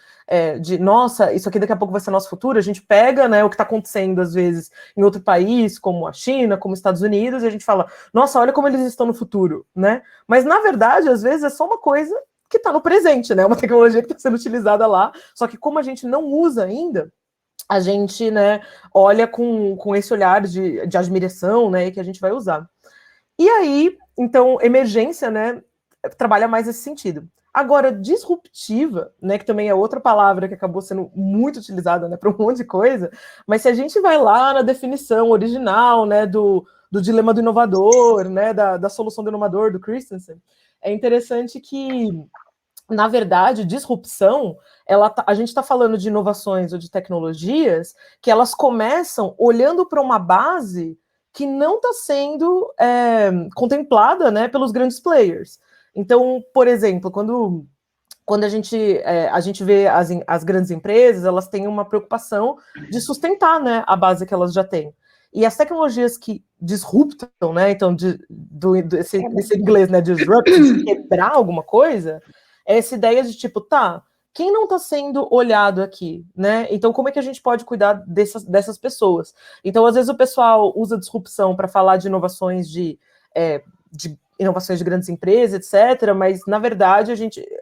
nossa, isso aqui daqui a pouco vai ser nosso futuro, a gente pega, né, o que está acontecendo às vezes em outro país, como a China, como os Estados Unidos, e a gente fala, nossa, olha como eles estão no futuro, né? Mas na verdade, às vezes é só uma coisa que está no presente, né? Uma tecnologia que está sendo utilizada lá, só que como a gente não usa ainda, a gente, né, olha com esse olhar de admiração, né, que a gente vai usar. E aí, então, emergência, né, trabalha mais nesse sentido. Agora, disruptiva, né, que também é outra palavra que acabou sendo muito utilizada, né, para um monte de coisa, mas se a gente vai lá na definição original, né, do dilema do inovador, né, da solução do inovador, do Christensen, é interessante que, na verdade, disrupção, a gente está falando de inovações ou de tecnologias que elas começam olhando para uma base que não está sendo contemplada, né, pelos grandes players. Então, por exemplo, quando a gente vê as grandes empresas, elas têm uma preocupação de sustentar, né, a base que elas já têm. E as tecnologias que disruptam, né? Então, desse inglês, né? Disrupt, de quebrar alguma coisa, é essa ideia de tipo, tá, quem não está sendo olhado aqui, né? Então, como é que a gente pode cuidar dessas pessoas? Então, às vezes o pessoal usa disrupção para falar de inovações de inovações de grandes empresas, etc., mas, na verdade,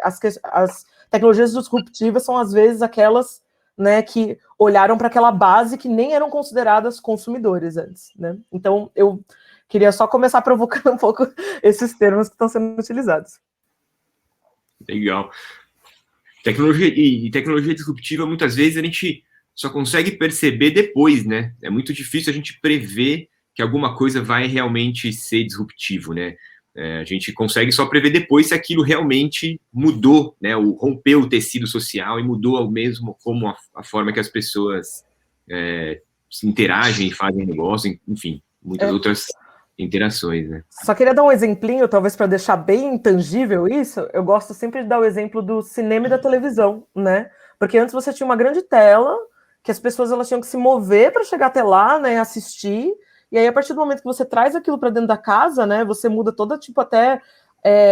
as tecnologias disruptivas são, às vezes, aquelas, né, que olharam para aquela base que nem eram consideradas consumidores antes, né? Então, eu queria só começar provocando um pouco esses termos que estão sendo utilizados. Legal. Tecnologia disruptiva, muitas vezes, a gente só consegue perceber depois, né? É muito difícil a gente prever que alguma coisa vai realmente ser disruptivo, né? A gente consegue só prever depois se aquilo realmente mudou, né? Rompeu o tecido social e mudou ao mesmo como a forma que as pessoas se interagem, fazem negócio, enfim, muitas outras interações, né? Só queria dar um exemplinho, talvez para deixar bem intangível isso. Eu gosto sempre de dar o exemplo do cinema e da televisão, né? Porque antes você tinha uma grande tela que as pessoas elas tinham que se mover para chegar até lá, né, assistir. E aí, a partir do momento que você traz aquilo para dentro da casa, né, você muda toda, tipo, até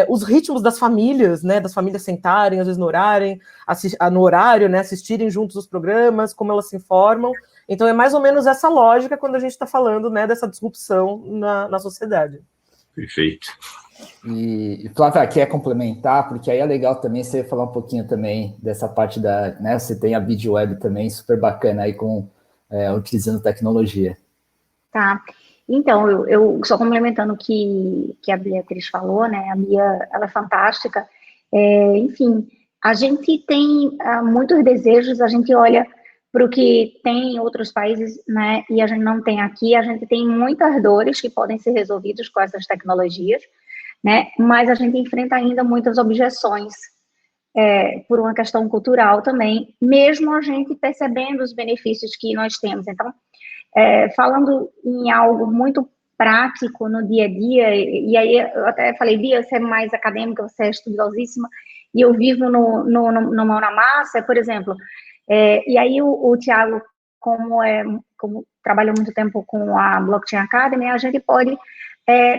os ritmos das famílias, né, das famílias sentarem, às vezes no horário, né, assistirem juntos os programas, como elas se informam. Então, é mais ou menos essa lógica quando a gente está falando, né, dessa disrupção na sociedade. Perfeito. E Flávia, quer complementar? Porque aí é legal também você falar um pouquinho também dessa parte né, você tem a Video Web também, super bacana aí utilizando tecnologia. Tá. Então, eu só complementando o que a Beatriz falou, né? A Bia, ela é fantástica. Enfim, a gente tem muitos desejos, a gente olha para o que tem em outros países, né? E a gente não tem aqui. A gente tem muitas dores que podem ser resolvidas com essas tecnologias, né? Mas a gente enfrenta ainda muitas objeções por uma questão cultural também, mesmo a gente percebendo os benefícios que nós temos. Então, falando em algo muito prático no dia a dia, e aí eu até falei, Bia, você é mais acadêmica, você é estudiosíssima, e eu vivo no mão na massa, por exemplo, e aí o Thiago, como trabalhou muito tempo com a Blockchain Academy, a gente pode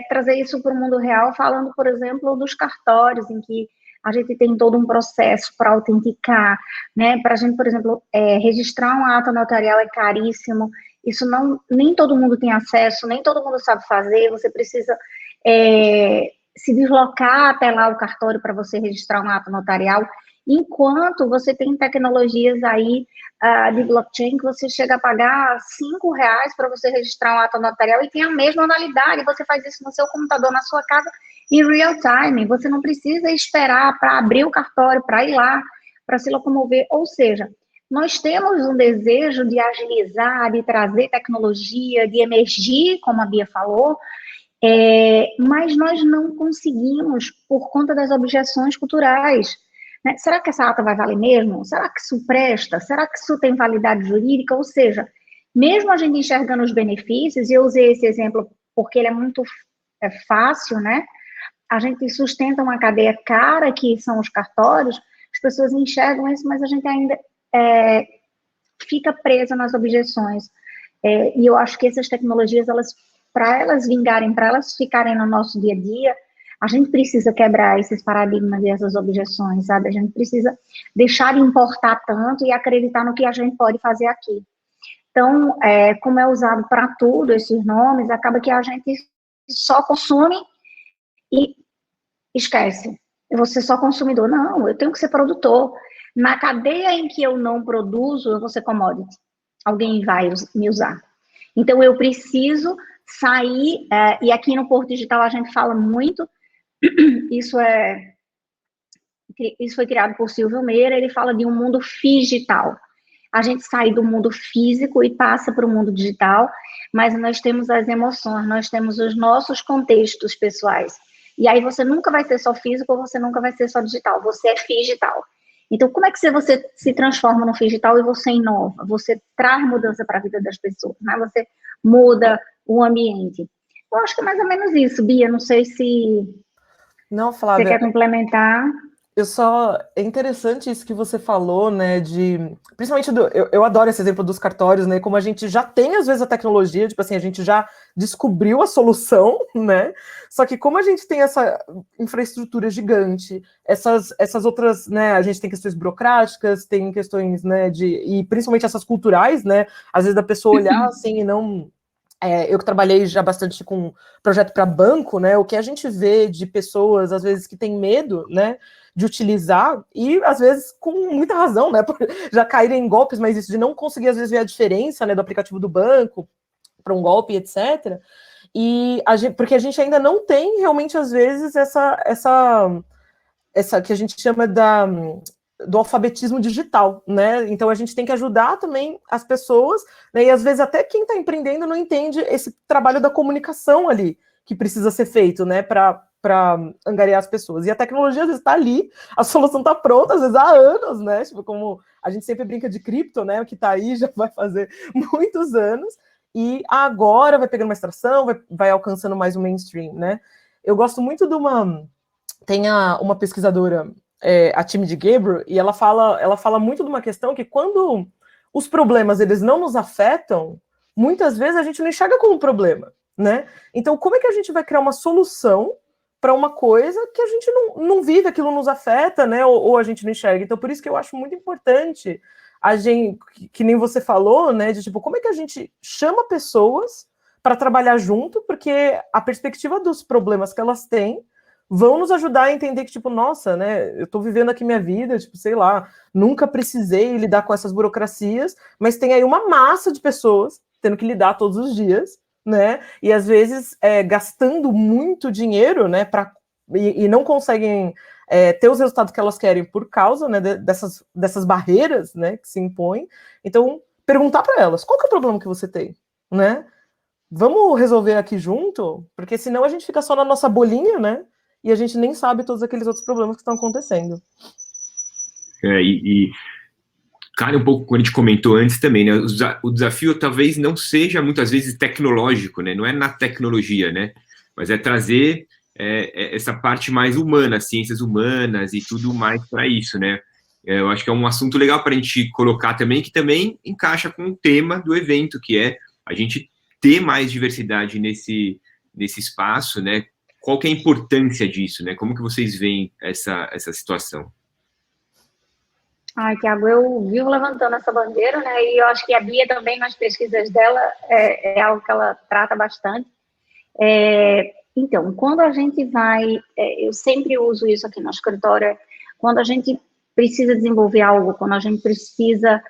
trazer isso para o mundo real, falando, por exemplo, dos cartórios, em que a gente tem todo um processo para autenticar, né, para a gente, por exemplo, registrar um ato notarial é caríssimo, isso nem todo mundo tem acesso, nem todo mundo sabe fazer, você precisa se deslocar até lá o cartório para você registrar um ato notarial, enquanto você tem tecnologias aí de blockchain que você chega a pagar R$5 para você registrar um ato notarial e tem a mesma analidade, você faz isso no seu computador, na sua casa, em real time, você não precisa esperar para abrir o cartório, para ir lá, para se locomover, ou seja, nós temos um desejo de agilizar, de trazer tecnologia, de emergir, como a Bia falou, mas nós não conseguimos por conta das objeções culturais. Né? Será que essa ata vai valer mesmo? Será que isso presta? Será que isso tem validade jurídica? Ou seja, mesmo a gente enxergando os benefícios, e eu usei esse exemplo porque ele é muito fácil, né? A gente sustenta uma cadeia cara, que são os cartórios, as pessoas enxergam isso, mas a gente ainda fica presa nas objeções. E eu acho que essas tecnologias, para elas vingarem, para elas ficarem no nosso dia a dia, a gente precisa quebrar esses paradigmas e essas objeções, sabe? A gente precisa deixar de importar tanto e acreditar no que a gente pode fazer aqui. Então, como é usado para tudo esses nomes, acaba que a gente só consome e esquece. Eu vou ser só consumidor. Não, eu tenho que ser produtor. Na cadeia em que eu não produzo, eu vou ser commodity. Alguém vai me usar. Então, eu preciso sair, e aqui no Porto Digital a gente fala muito, isso foi criado por Silvio Meira, ele fala de um mundo digital. A gente sai do mundo físico e passa para o mundo digital, mas nós temos as emoções, nós temos os nossos contextos pessoais. E aí você nunca vai ser só físico, ou você nunca vai ser só digital, você é digital. Então, como é que você se transforma no digital e você inova? Você traz mudança para a vida das pessoas, né? Você muda o ambiente. Eu acho que é mais ou menos isso, Bia, não sei se não, Flávia, você quer complementar. É interessante isso que você falou, né, principalmente, eu adoro esse exemplo dos cartórios, né, como a gente já tem, às vezes, a tecnologia, tipo assim, a gente já descobriu a solução, né, só que como a gente tem essa infraestrutura gigante, essas outras, né, a gente tem questões burocráticas, tem questões, né, e principalmente essas culturais, né, às vezes da pessoa olhar assim e não... eu que trabalhei já bastante com projeto para banco, né, o que a gente vê de pessoas, às vezes, que têm medo, né, de utilizar, e às vezes com muita razão, né, por já caírem em golpes, mas isso de não conseguir, às vezes, ver a diferença, né, do aplicativo do banco para um golpe, etc. Porque a gente ainda não tem realmente, às vezes, essa que a gente chama do alfabetismo digital, né? Então a gente tem que ajudar também as pessoas, né? E às vezes até quem está empreendendo não entende esse trabalho da comunicação ali que precisa ser feito, né? Para angariar as pessoas. E a tecnologia às vezes está ali, a solução está pronta, às vezes há anos, né? Tipo, como a gente sempre brinca de cripto, né? O que está aí já vai fazer muitos anos, e agora vai pegando mais tração, vai alcançando mais o mainstream, né? Eu gosto muito de tem uma pesquisadora, a Tim de Gabriel, e ela fala muito de uma questão que quando os problemas eles não nos afetam, muitas vezes a gente não enxerga como um problema, né? Então, como é que a gente vai criar uma solução para uma coisa que a gente não vive, aquilo nos afeta, né? Ou a gente não enxerga. Então, por isso que eu acho muito importante a gente, que nem você falou, né? De tipo, como é que a gente chama pessoas para trabalhar junto, porque a perspectiva dos problemas que elas têm vão nos ajudar a entender que, tipo, nossa, né, eu tô vivendo aqui minha vida, tipo, sei lá, nunca precisei lidar com essas burocracias, mas tem aí uma massa de pessoas tendo que lidar todos os dias, né, e às vezes gastando muito dinheiro, né, e não conseguem ter os resultados que elas querem por causa, né, dessas barreiras, né, que se impõem. Então, perguntar para elas, qual que é o problema que você tem, né? Vamos resolver aqui junto, porque senão a gente fica só na nossa bolinha, né? E a gente nem sabe todos aqueles outros problemas que estão acontecendo. Cara, um pouco quando a gente comentou antes também, né? O desafio talvez não seja muitas vezes tecnológico, né? Não é na tecnologia, né? Mas é trazer essa parte mais humana, ciências humanas e tudo mais para isso, né? Eu acho que é um assunto legal para a gente colocar também, que também encaixa com o tema do evento, que é a gente ter mais diversidade nesse espaço, né? Qual que é a importância disso, né? Como que vocês veem essa situação? Tiago, eu vivo levantando essa bandeira, né? E eu acho que a Bia também, nas pesquisas dela, é algo que ela trata bastante. Então, quando a gente vai... eu sempre uso isso aqui no escritório, quando a gente precisa desenvolver algo, quando a gente precisa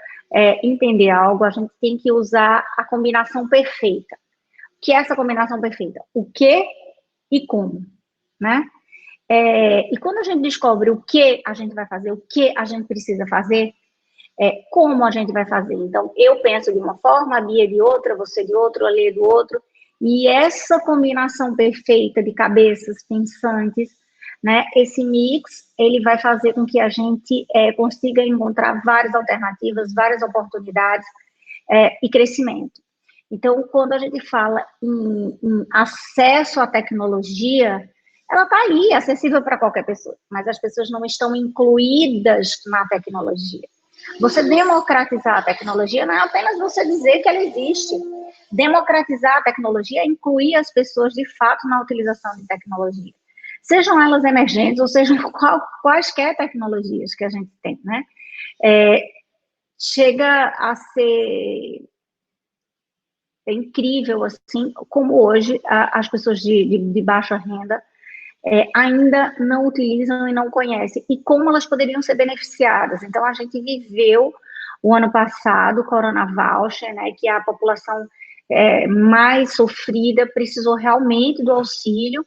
entender algo, a gente tem que usar a combinação perfeita. O que é essa combinação perfeita? O que e como, né? E quando a gente descobre o que a gente vai fazer, o que a gente precisa fazer, como a gente vai fazer. Então, eu penso de uma forma, a Bia de outra, você de outra, a Lê do outro, e essa combinação perfeita de cabeças pensantes, né, esse mix, ele vai fazer com que a gente consiga encontrar várias alternativas, várias oportunidades e crescimento. Então, quando a gente fala em acesso à tecnologia, ela está ali, acessível para qualquer pessoa, mas as pessoas não estão incluídas na tecnologia. Você democratizar a tecnologia não é apenas você dizer que ela existe. Democratizar a tecnologia é incluir as pessoas, de fato, na utilização de tecnologia. Sejam elas emergentes ou sejam quaisquer tecnologias que a gente tem, né? Chega a ser incrível, assim, como hoje as pessoas de baixa renda ainda não utilizam e não conhecem, e como elas poderiam ser beneficiadas. Então, a gente viveu o ano passado, o Corona Voucher, né, que a população mais sofrida precisou realmente do auxílio,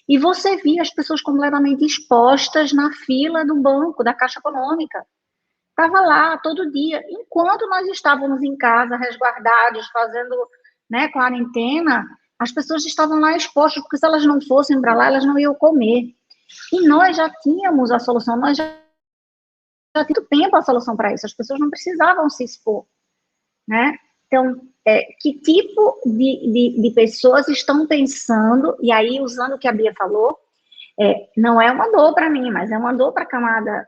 e você via as pessoas completamente expostas na fila do banco, da Caixa Econômica. Estava lá todo dia, enquanto nós estávamos em casa, resguardados, fazendo, né, quarentena, as pessoas estavam lá expostas, porque se elas não fossem para lá, elas não iam comer. E nós já tínhamos a solução, nós já tínhamos tempo a solução para isso, as pessoas não precisavam se expor, né? Então, que tipo de pessoas estão pensando, e aí usando o que a Bia falou, Não é uma dor para mim, mas é uma dor para a camada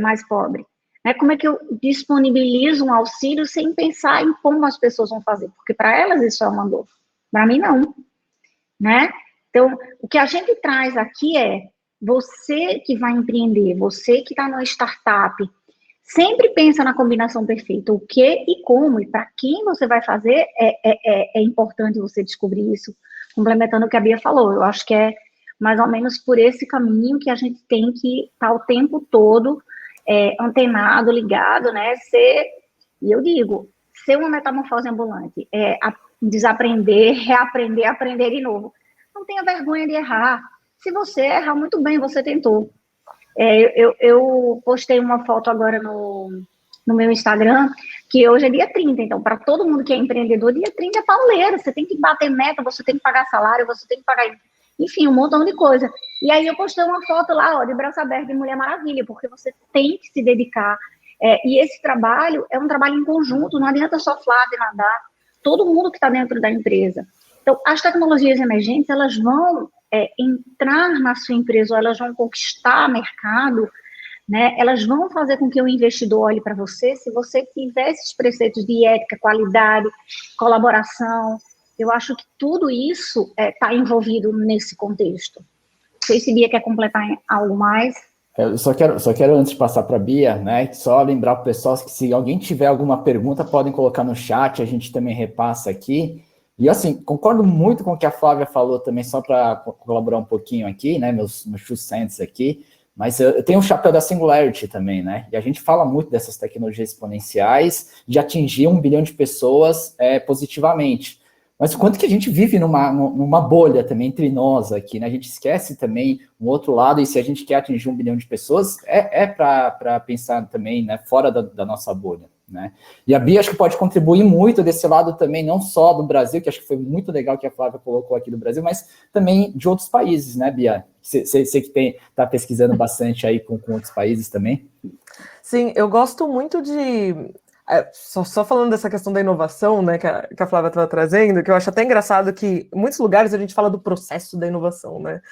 mais pobre. Né? Como é que eu disponibilizo um auxílio sem pensar em como as pessoas vão fazer? Porque para elas isso é uma dor, para mim não. Né? Então, o que a gente traz aqui é você que vai empreender, você que está numa startup, sempre pensa na combinação perfeita, o que e como, e para quem você vai fazer, é importante você descobrir isso, complementando o que a Bia falou. Eu acho que é mais ou menos por esse caminho que a gente tem que estar o tempo todo antenado, ligado, né? E eu digo, ser uma metamorfose ambulante, desaprender, reaprender, aprender de novo. Não tenha vergonha de errar. Se você errar, muito bem, você tentou. Eu postei uma foto agora no meu Instagram, que hoje é dia 30, então, para todo mundo que é empreendedor, dia 30 é pauleiro, você tem que bater meta, você tem que pagar salário, você tem que pagar, enfim, um montão de coisa. E aí eu postei uma foto lá, de braço aberto, de Mulher Maravilha, porque você tem que se dedicar. E esse trabalho é um trabalho em conjunto, não adianta só Flávia nadar, todo mundo que está dentro da empresa. Então, as tecnologias emergentes, elas vão entrar na sua empresa, ou elas vão conquistar mercado, né? Elas vão fazer com que o investidor olhe para você, se você tiver esses preceitos de ética, qualidade, colaboração. Eu acho que tudo isso está envolvido nesse contexto. Não sei se Bia quer completar algo mais. Eu só quero antes de passar para a Bia, né, só lembrar para o pessoal que se alguém tiver alguma pergunta, podem colocar no chat, a gente também repassa aqui. E assim, concordo muito com o que a Flávia falou também, só para colaborar um pouquinho aqui, né, meus 2 cents aqui, mas eu tenho o chapéu da Singularity também, né, e a gente fala muito dessas tecnologias exponenciais, de atingir 1 bilhão de pessoas positivamente. Mas o quanto que a gente vive numa bolha também entre nós aqui, né? A gente esquece também um outro lado, e se a gente quer atingir 1 bilhão de pessoas, para pensar também, né, fora da nossa bolha, né? E a Bia acho que pode contribuir muito desse lado também, não só do Brasil, que acho que foi muito legal que a Flávia colocou aqui do Brasil, mas também de outros países, né, Bia? Você que está pesquisando bastante aí com outros países também. Sim, eu gosto muito de... Só falando dessa questão da inovação, né, que a Flávia estava trazendo, que eu acho até engraçado que em muitos lugares a gente fala do processo da inovação, né?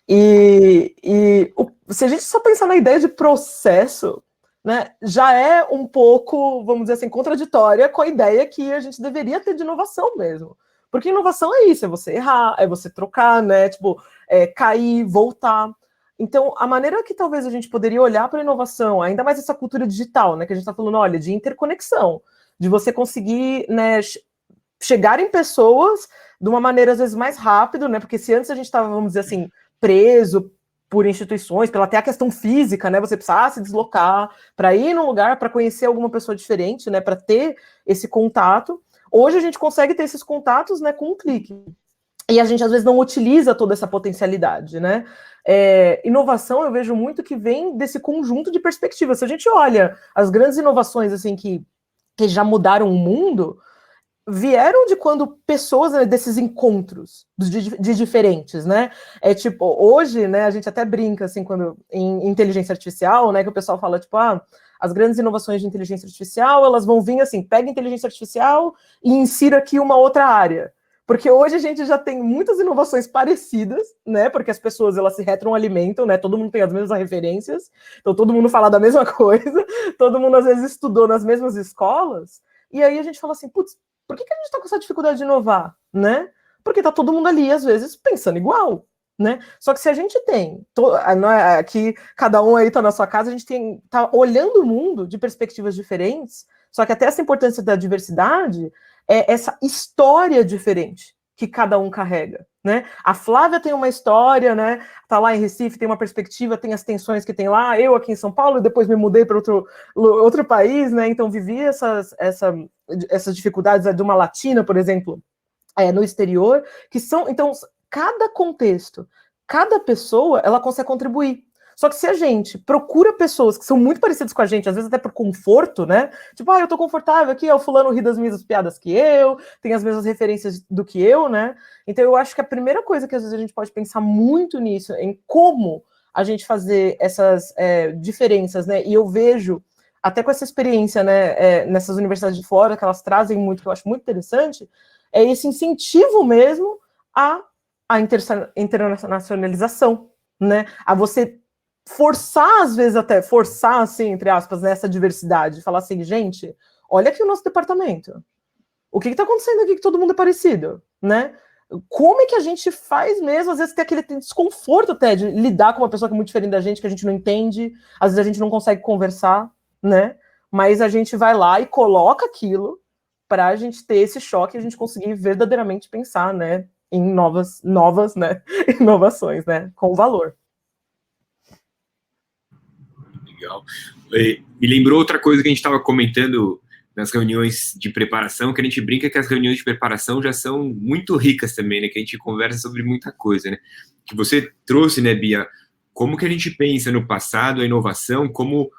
Se a gente só pensar na ideia de processo, né, já é um pouco, vamos dizer assim, contraditória com a ideia que a gente deveria ter de inovação mesmo. Porque inovação é isso, é você errar, é você trocar, né, tipo, cair, voltar. Então, a maneira que talvez a gente poderia olhar para a inovação, ainda mais essa cultura digital, né, que a gente está falando, olha, de interconexão, de você conseguir, né, chegar em pessoas de uma maneira, às vezes, mais rápido, né, porque se antes a gente estava, vamos dizer assim, preso por instituições, pela até a questão física, né, você precisava se deslocar para ir num lugar, para conhecer alguma pessoa diferente, né, para ter esse contato. Hoje a gente consegue ter esses contatos, né, com um clique. E a gente, às vezes, não utiliza toda essa potencialidade, né? Inovação, eu vejo muito que vem desse conjunto de perspectivas. Se a gente olha as grandes inovações, assim, que já mudaram o mundo, vieram de quando pessoas, né, desses encontros de diferentes, né? Tipo, hoje, né, a gente até brinca, assim, quando em inteligência artificial, né, que o pessoal fala, tipo, as grandes inovações de inteligência artificial, elas vão vir assim, pega inteligência artificial e insira aqui uma outra área. Porque hoje a gente já tem muitas inovações parecidas, né? Porque as pessoas, elas se retroalimentam, né? Todo mundo tem as mesmas referências, então todo mundo fala da mesma coisa, todo mundo às vezes estudou nas mesmas escolas, e aí a gente fala assim, putz, por que a gente tá com essa dificuldade de inovar, né? Porque tá todo mundo ali, às vezes, pensando igual, né? Só que se a gente tem, aqui cada um aí tá na sua casa, a gente tá olhando o mundo de perspectivas diferentes, só que até essa importância da diversidade é essa história diferente que cada um carrega, né? A Flávia tem uma história, né? Tá lá em Recife, tem uma perspectiva, tem as tensões que tem lá, eu aqui em São Paulo, depois me mudei para outro país, né? Então vivi essas dificuldades de uma latina, por exemplo, no exterior, que são, então, cada contexto, cada pessoa, ela consegue contribuir. Só que se a gente procura pessoas que são muito parecidas com a gente, às vezes até por conforto, né? Tipo, eu tô confortável aqui, o fulano ri das mesmas piadas que eu, tem as mesmas referências do que eu, né? Então eu acho que a primeira coisa que às vezes a gente pode pensar muito nisso, em como a gente fazer essas diferenças, né? E eu vejo, até com essa experiência, né, nessas universidades de fora, que elas trazem muito, que eu acho muito interessante, é esse incentivo mesmo à internacionalização, né? A você forçar, às vezes até, forçar, assim, entre aspas, nessa diversidade, falar assim, gente, olha aqui o nosso departamento. O que está acontecendo aqui que todo mundo é parecido, né? Como é que a gente faz mesmo, às vezes tem aquele desconforto até de lidar com uma pessoa que é muito diferente da gente, que a gente não entende, às vezes a gente não consegue conversar, né? Mas a gente vai lá e coloca aquilo para a gente ter esse choque e a gente conseguir verdadeiramente pensar, né, em novas, né, inovações, né, com valor. Legal. Me lembrou outra coisa que a gente estava comentando nas reuniões de preparação, que a gente brinca que as reuniões de preparação já são muito ricas também, né, que a gente conversa sobre muita coisa, né, que você trouxe, né, Bia, como que a gente pensa no passado, a inovação, como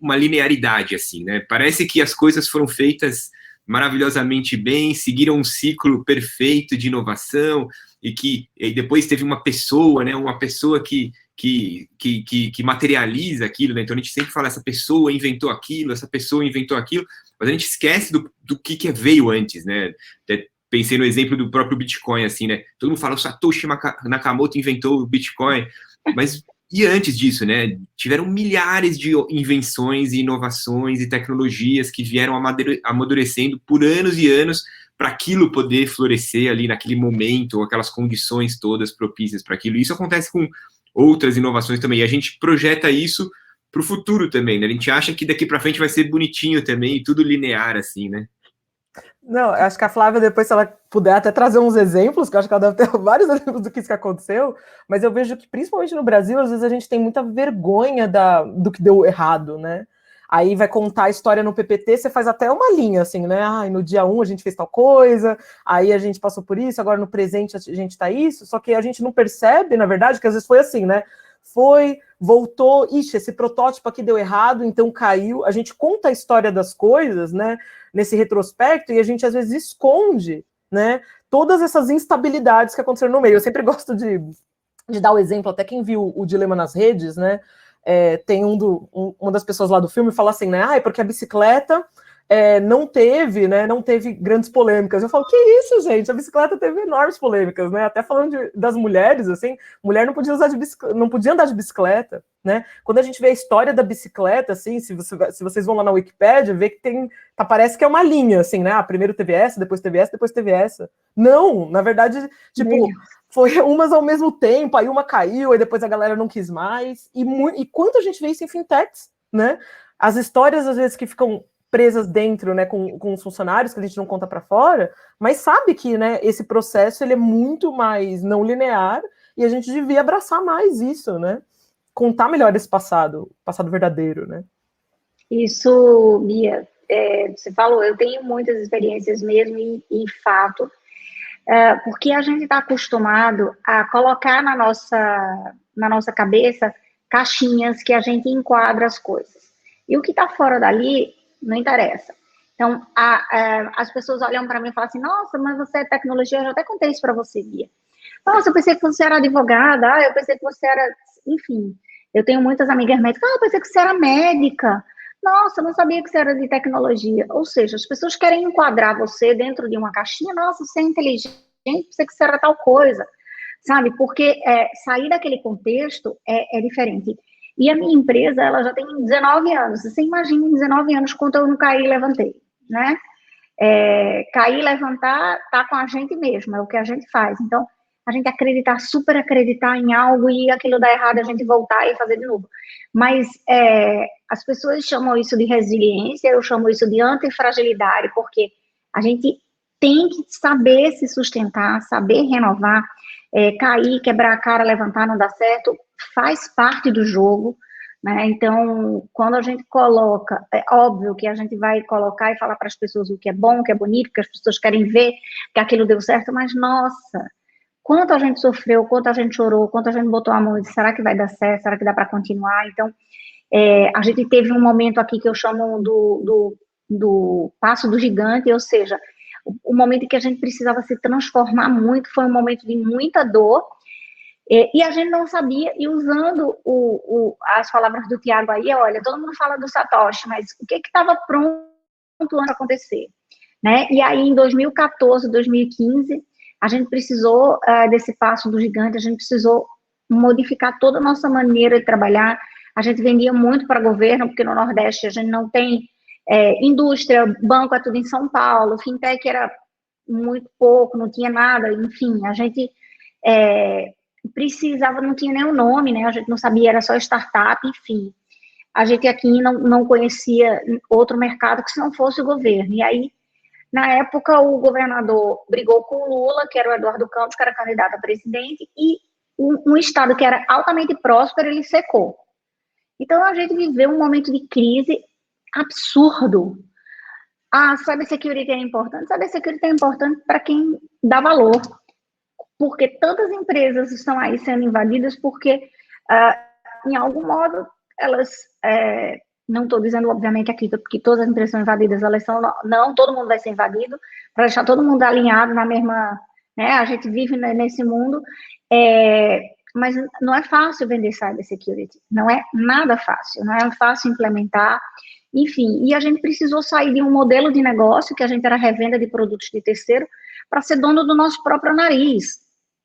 uma linearidade, assim, né, parece que as coisas foram feitas maravilhosamente bem, seguiram um ciclo perfeito de inovação, e depois teve uma pessoa, né, uma pessoa que materializa aquilo, né? Então a gente sempre fala, essa pessoa inventou aquilo, mas a gente esquece do que veio antes, né? Até pensei no exemplo do próprio Bitcoin, assim, né? Todo mundo fala, o Satoshi Nakamoto inventou o Bitcoin, mas e antes disso, né? Tiveram milhares de invenções e inovações e tecnologias que vieram amadurecendo por anos e anos para aquilo poder florescer ali naquele momento, ou aquelas condições todas propícias para aquilo. Isso acontece com outras inovações também, e a gente projeta isso para o futuro também, né? A gente acha que daqui para frente vai ser bonitinho também, e tudo linear, assim, né? Não, acho que a Flávia, depois, se ela puder até trazer uns exemplos, que eu acho que ela deve ter vários exemplos do que isso que aconteceu, mas eu vejo que, principalmente no Brasil, às vezes a gente tem muita vergonha do que deu errado, né? Aí vai contar a história no PPT, você faz até uma linha, assim, né? Ah, no dia 1 a gente fez tal coisa, aí a gente passou por isso, agora no presente a gente tá isso, só que a gente não percebe, na verdade, que às vezes foi assim, né? Foi, voltou, ixi, esse protótipo aqui deu errado, então caiu. A gente conta a história das coisas, né? Nesse retrospecto, e a gente às vezes esconde, né? Todas essas instabilidades que aconteceram no meio. Eu sempre gosto de dar o exemplo, até quem viu o Dilema nas Redes, né? Tem uma das pessoas lá do filme fala assim, né? Ah, é porque a bicicleta não teve grandes polêmicas. Eu falo, que isso, gente? A bicicleta teve enormes polêmicas, né? Até falando das mulheres, assim, mulher não podia não podia andar de bicicleta, né? Quando a gente vê a história da bicicleta, assim, se vocês vão lá na Wikipédia, vê que parece que é uma linha, assim, né? Ah, primeiro teve essa, depois teve essa, depois teve essa. Não, na verdade, tipo, foi umas ao mesmo tempo, aí uma caiu, aí depois a galera não quis mais. E quanto a gente vê isso em fintechs, né? As histórias, às vezes, que ficam presas dentro, né, com os funcionários, que a gente não conta para fora, mas sabe que, né, esse processo ele é muito mais não linear e a gente devia abraçar mais isso, né? Contar melhor esse passado verdadeiro, né? Isso, Bia, você falou, eu tenho muitas experiências mesmo, em fato, porque a gente está acostumado a colocar na nossa cabeça caixinhas que a gente enquadra as coisas. E o que está fora dali não interessa. Então, as pessoas olham para mim e falam assim, nossa, mas você é tecnologia, eu já até contei isso para você, Bia. Nossa, eu pensei que você era advogada, eu pensei que você era... Enfim, eu tenho muitas amigas médicas, eu pensei que você era médica. Nossa, eu não sabia que você era de tecnologia. Ou seja, as pessoas querem enquadrar você dentro de uma caixinha, nossa, você é inteligente, pensei que você era tal coisa, sabe? Porque sair daquele contexto é diferente. E a minha empresa, ela já tem 19 anos. Você imagina em 19 anos quanto eu não caí e levantei, né? Cair e levantar tá com a gente mesmo, é o que a gente faz. Então, a gente super acreditar em algo e aquilo dar errado, a gente voltar e fazer de novo. Mas as pessoas chamam isso de resiliência, eu chamo isso de antifragilidade, porque a gente tem que saber se sustentar, saber renovar, cair, quebrar a cara, levantar, não dá certo, faz parte do jogo, né? Então, quando a gente coloca, é óbvio que a gente vai colocar e falar para as pessoas o que é bom, o que é bonito, que as pessoas querem ver que aquilo deu certo, mas, nossa, quanto a gente sofreu, quanto a gente chorou, quanto a gente botou a mão e disse, será que vai dar certo, será que dá para continuar? Então, a gente teve um momento aqui que eu chamo do passo do gigante, ou seja, o momento em que a gente precisava se transformar muito, foi um momento de muita dor, e a gente não sabia, e usando as palavras do Tiago aí, olha, todo mundo fala do Satoshi, mas o que estava pronto antes de acontecer? Né? E aí, em 2014, 2015, a gente precisou desse passo do gigante, a gente precisou modificar toda a nossa maneira de trabalhar. A gente vendia muito para governo, porque no Nordeste a gente não tem indústria, banco é tudo em São Paulo, fintech era muito pouco, não tinha nada, enfim, a gente precisava, não tinha nem o nome, né? A gente não sabia, era só startup, enfim. A gente aqui não conhecia outro mercado que se não fosse o governo. E aí, na época, o governador brigou com o Lula, que era o Eduardo Campos, que era candidato a presidente, e um estado que era altamente próspero, ele secou. Então, a gente viveu um momento de crise absurdo. A cybersecurity é importante? Cybersecurity é importante para quem dá valor, porque tantas empresas estão aí sendo invadidas porque, em algum modo, elas... não estou dizendo, obviamente, aqui que todas as empresas são invadidas, elas são... Não, todo mundo vai ser invadido, para deixar todo mundo alinhado na mesma... Né, a gente vive nesse mundo, mas não é fácil vender cybersecurity, não é nada fácil, não é fácil implementar, enfim, e a gente precisou sair de um modelo de negócio, que a gente era revenda de produtos de terceiro, para ser dono do nosso próprio nariz.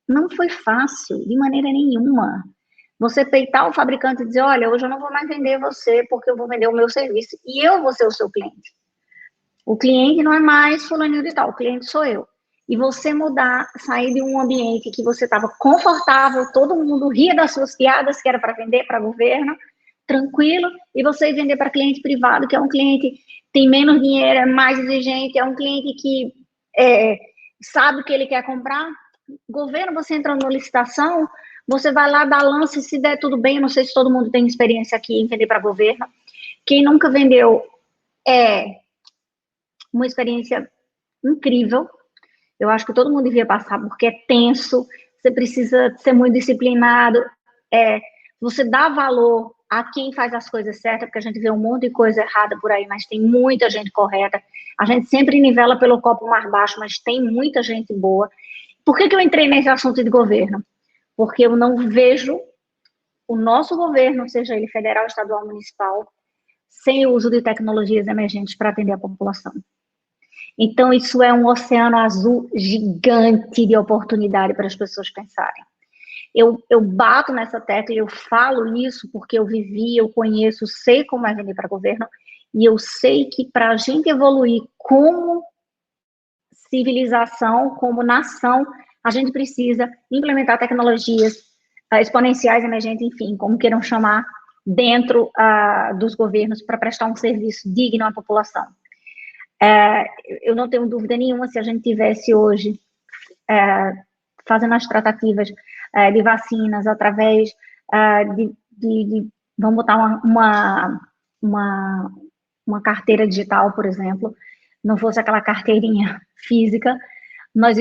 Não foi fácil, de maneira nenhuma. Você peitar o fabricante e dizer, olha, hoje eu não vou mais vender você, porque eu vou vender o meu serviço, e eu vou ser o seu cliente. O cliente não é mais fulaninho de tal, o cliente sou eu. E você mudar, sair de um ambiente que você estava confortável, todo mundo ria das suas piadas, que era para vender para governo, tranquilo, e você ir vender para cliente privado, que é um cliente que tem menos dinheiro, é mais exigente, é um cliente que sabe o que ele quer comprar. Governo, você entra numa licitação, você vai lá dar lance, se der tudo bem, não sei se todo mundo tem experiência aqui em vender para governo. Quem nunca vendeu uma experiência incrível. Eu acho que todo mundo devia passar, porque é tenso, você precisa ser muito disciplinado, você dá valor a quem faz as coisas certas, porque a gente vê um monte de coisa errada por aí, mas tem muita gente correta. A gente sempre nivela pelo copo mais baixo, mas tem muita gente boa. Por que eu entrei nesse assunto de governo? Porque eu não vejo o nosso governo, seja ele federal, estadual, municipal, sem o uso de tecnologias emergentes para atender a população. Então, isso é um oceano azul gigante de oportunidade para as pessoas pensarem. Eu bato nessa tecla, eu falo isso porque eu vivi, eu conheço, sei como é vender para governo, e eu sei que para a gente evoluir como civilização, como nação, a gente precisa implementar tecnologias exponenciais, emergentes, enfim, como queiram chamar, dentro dos governos para prestar um serviço digno à população. Eu não tenho dúvida nenhuma, se a gente tivesse hoje fazendo as tratativas de vacinas através vamos botar uma carteira digital, por exemplo, não fosse aquela carteirinha física, nós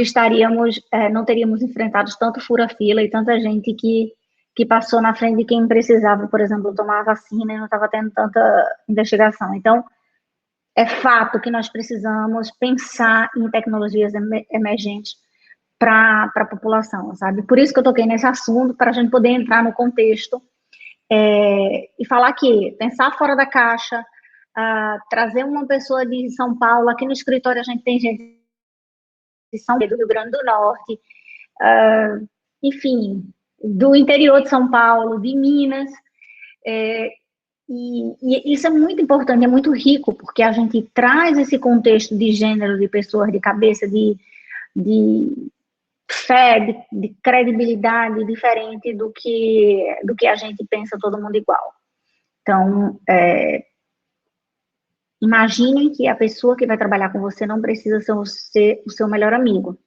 não teríamos enfrentado tanto fura-fila e tanta gente que passou na frente de quem precisava, por exemplo, tomar a vacina e não estava tendo tanta investigação. Então, é fato que nós precisamos pensar em tecnologias emergentes para a população, sabe? Por isso que eu toquei nesse assunto, para a gente poder entrar no contexto e falar que pensar fora da caixa, trazer uma pessoa de São Paulo, aqui no escritório a gente tem gente de São Paulo, do Rio Grande do Norte, enfim, do interior de São Paulo, de Minas, e isso é muito importante, é muito rico, porque a gente traz esse contexto de gênero, de pessoas, de cabeça, de fé, de credibilidade diferente do que a gente pensa todo mundo igual. Então, imaginem que a pessoa que vai trabalhar com você não precisa ser o seu melhor amigo.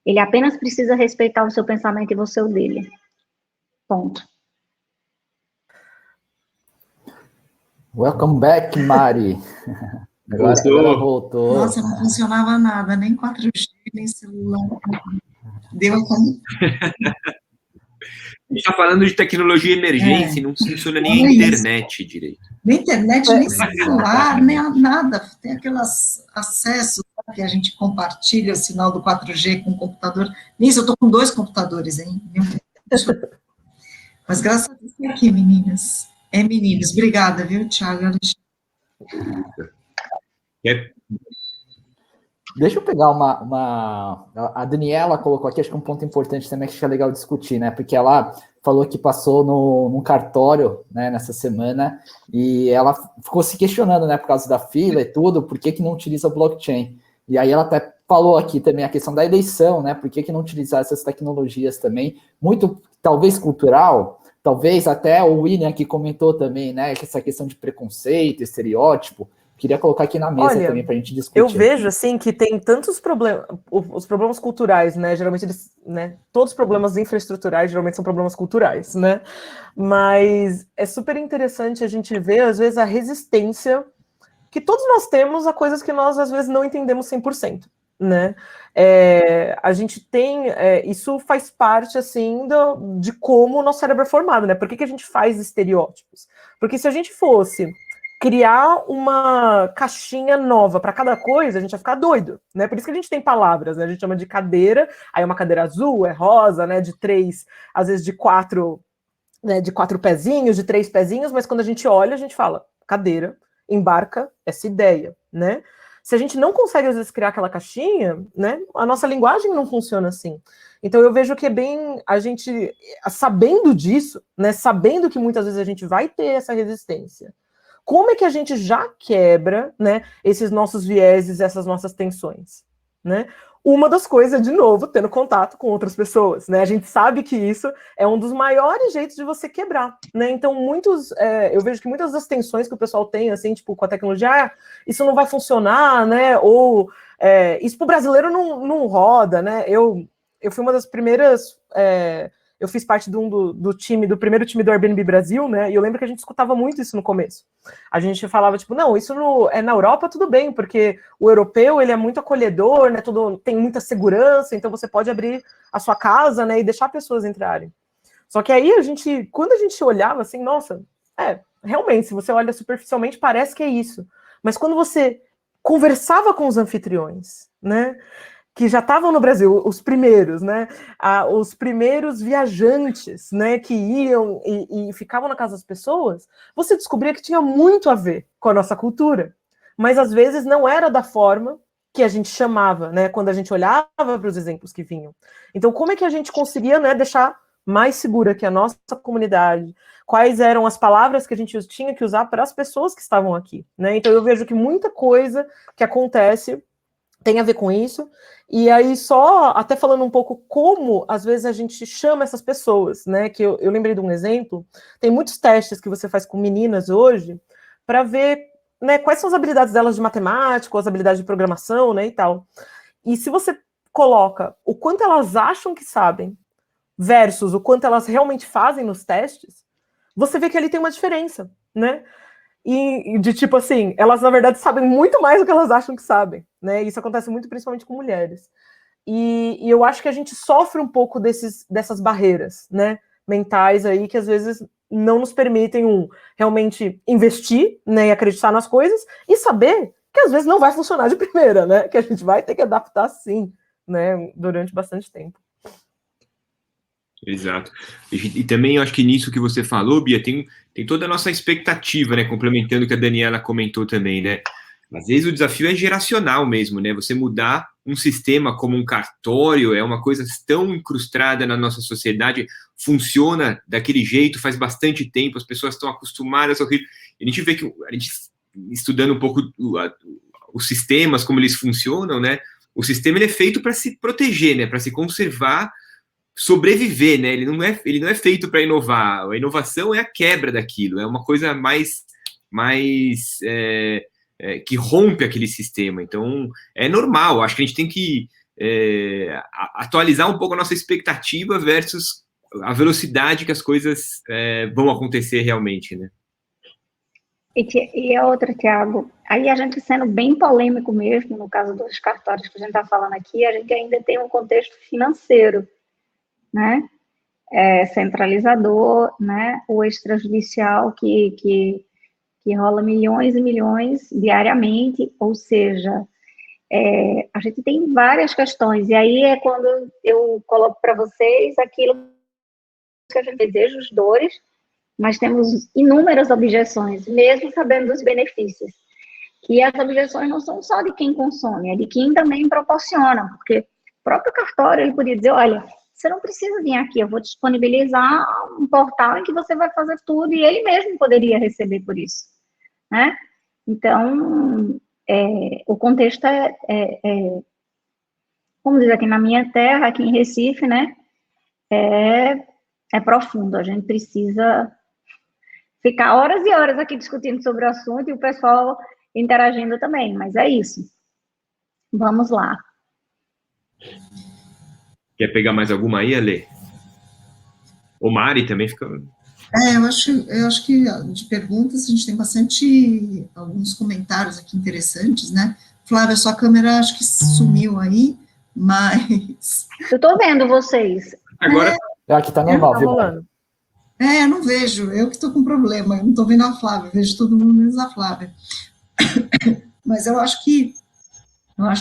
Ele apenas precisa respeitar o seu pensamento e você o dele. Ponto. Welcome back, Mari. Agora voltou. Nossa, não funcionava nada, nem 4G, nem celular. Deu a... A gente está falando de tecnologia emergente, não funciona nem a internet direito. Nem internet, nem celular, nem nada. Tem aqueles acessos que a gente compartilha o sinal do 4G com o computador. Nisso, eu estou com 2 computadores, hein? Mas graças a Deus estou aqui, meninas. Meninos, obrigada, viu, Thiago? Deixa eu pegar a Daniela colocou aqui, acho que um ponto importante também que é legal discutir, né? Porque ela falou que passou num cartório, né, nessa semana, e ela ficou se questionando, né, por causa da fila e tudo, por que não utiliza o blockchain. E aí ela até falou aqui também a questão da eleição, né, por que não utilizar essas tecnologias também, muito, talvez, cultural, talvez até o William que comentou também, né, que essa questão de preconceito, estereótipo, queria colocar aqui na mesa também para a gente discutir. Eu vejo, assim, que tem tantos problemas, os problemas culturais, né, geralmente eles, né, todos os problemas infraestruturais geralmente são problemas culturais, né, mas é super interessante a gente ver, às vezes, a resistência que todos nós temos a coisas que nós, às vezes, não entendemos 100%, né, a gente tem, isso faz parte, assim, de como o nosso cérebro é formado, né, por que a gente faz estereótipos? Porque se a gente fosse criar uma caixinha nova para cada coisa, a gente vai ficar doido, né? Por isso que a gente tem palavras, né? A gente chama de cadeira, aí é uma cadeira azul, é rosa, né? De 3, às vezes de 4, né? De 4 pezinhos, de 3 pezinhos, mas quando a gente olha, a gente fala cadeira, embarca essa ideia, né? Se a gente não consegue, às vezes, criar aquela caixinha, né? A nossa linguagem não funciona assim. Então, eu vejo que é bem a gente, sabendo disso, né? Sabendo que muitas vezes a gente vai ter essa resistência, como é que a gente já quebra, né, esses nossos vieses, essas nossas tensões, né? Uma das coisas, de novo, tendo contato com outras pessoas, né? A gente sabe que isso é um dos maiores jeitos de você quebrar, né? Então, eu vejo que muitas das tensões que o pessoal tem, assim, tipo, com a tecnologia, isso não vai funcionar, né? Ou isso pro brasileiro não roda, né? Eu fui uma das primeiras... eu fiz parte do primeiro time do Airbnb Brasil, né? E eu lembro que a gente escutava muito isso no começo. A gente falava, tipo, não, isso na Europa tudo bem, porque o europeu, ele é muito acolhedor, né? Tem muita segurança, então você pode abrir a sua casa, né? E deixar pessoas entrarem. Só que aí quando a gente olhava assim, nossa, realmente, se você olha superficialmente, parece que é isso. Mas quando você conversava com os anfitriões, né? Que já estavam no Brasil, os primeiros, né? Os primeiros viajantes, né? Que iam e ficavam na casa das pessoas, você descobria que tinha muito a ver com a nossa cultura, mas às vezes não era da forma que a gente chamava, né? Quando a gente olhava para os exemplos que vinham. Então, como é que a gente conseguia, né, deixar mais segura que a nossa comunidade? Quais eram as palavras que a gente tinha que usar para as pessoas que estavam aqui, né? Então, eu vejo que muita coisa que acontece tem a ver com isso, e aí só, até falando um pouco como, às vezes, a gente chama essas pessoas, né, que eu lembrei de um exemplo, tem muitos testes que você faz com meninas hoje, para ver, né, quais são as habilidades delas de matemática, as habilidades de programação, né, e tal, e se você coloca o quanto elas acham que sabem, versus o quanto elas realmente fazem nos testes, você vê que ali tem uma diferença, né, e de tipo assim, elas na verdade sabem muito mais do que elas acham que sabem, né? Isso acontece muito principalmente com mulheres. E eu acho que a gente sofre um pouco dessas barreiras, né? Mentais aí que às vezes não nos permitem realmente investir, né? E acreditar nas coisas e saber que às vezes não vai funcionar de primeira, né? Que a gente vai ter que adaptar sim, né? Durante bastante tempo. Exato. E também eu acho que nisso que você falou, Bia, tem toda a nossa expectativa, né? Complementando o que a Daniela comentou também, né? Às vezes o desafio é geracional mesmo, né? Você mudar um sistema como um cartório é uma coisa tão incrustada na nossa sociedade, funciona daquele jeito faz bastante tempo, as pessoas estão acostumadas ao rir. A gente vê que, a gente estudando um pouco os sistemas, como eles funcionam, né? O sistema ele é feito para se proteger, né? Para se conservar, sobreviver, né? Ele não é feito para inovar. A inovação é a quebra daquilo, é uma coisa mais que rompe aquele sistema. Então, é normal. Acho que a gente tem que atualizar um pouco a nossa expectativa versus a velocidade que as coisas vão acontecer realmente, né? E a outra, Tiago, aí a gente sendo bem polêmico mesmo, no caso dos cartórios que a gente está falando aqui, a gente ainda tem um contexto financeiro, né? Centralizador, né? O extrajudicial que rola milhões e milhões diariamente, ou seja, a gente tem várias questões, e aí é quando eu coloco para vocês aquilo que a gente deseja, os dores, mas temos inúmeras objeções, mesmo sabendo dos benefícios. E as objeções não são só de quem consome, é de quem também proporciona, porque o próprio cartório ele podia dizer, olha, você não precisa vir aqui, eu vou disponibilizar um portal em que você vai fazer tudo, e ele mesmo poderia receber por isso, né? Então, o contexto como diz aqui na minha terra, aqui em Recife, né, é profundo, a gente precisa ficar horas e horas aqui discutindo sobre o assunto, e o pessoal interagindo também, mas é isso. Vamos lá. Quer pegar mais alguma aí, Ale? O Mari também fica... Eu acho que de perguntas a gente tem bastante, alguns comentários aqui interessantes, né? Flávia, sua câmera acho que sumiu aí, mas... Eu estou vendo vocês. Agora... Aqui tá normal, viu? Eu não vejo, eu que estou com problema, eu não estou vendo a Flávia, vejo todo mundo menos a Flávia. Mas eu acho que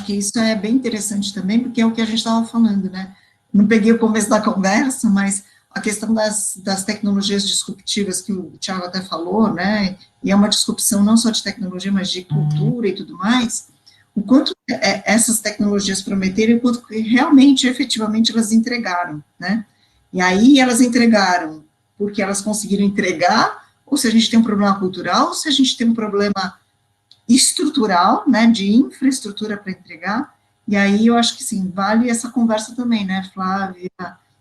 isso é bem interessante também, porque é o que a gente estava falando, né? Não peguei o começo da conversa, mas a questão das tecnologias disruptivas que o Thiago até falou, né? E é uma disrupção não só de tecnologia, mas de cultura e tudo mais. O quanto essas tecnologias prometeram e o quanto realmente, efetivamente, elas entregaram, né? E aí elas entregaram porque elas conseguiram entregar, ou se a gente tem um problema cultural, ou se a gente tem um problema estrutural, né, de infraestrutura para entregar, e aí eu acho que sim, vale essa conversa também, né, Flávia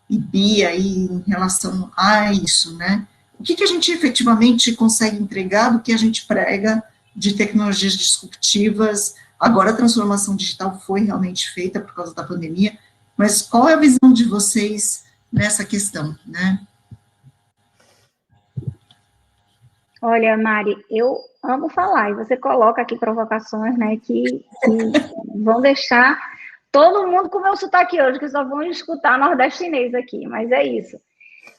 e Bia, aí, em relação a isso, né, o que a gente efetivamente consegue entregar do que a gente prega de tecnologias disruptivas. Agora a transformação digital foi realmente feita por causa da pandemia, mas qual é a visão de vocês nessa questão, né? Olha, Mari, eu amo falar, e você coloca aqui provocações, né, que vão deixar todo mundo com o meu sotaque hoje, que só vão escutar nordestinês aqui, mas é isso.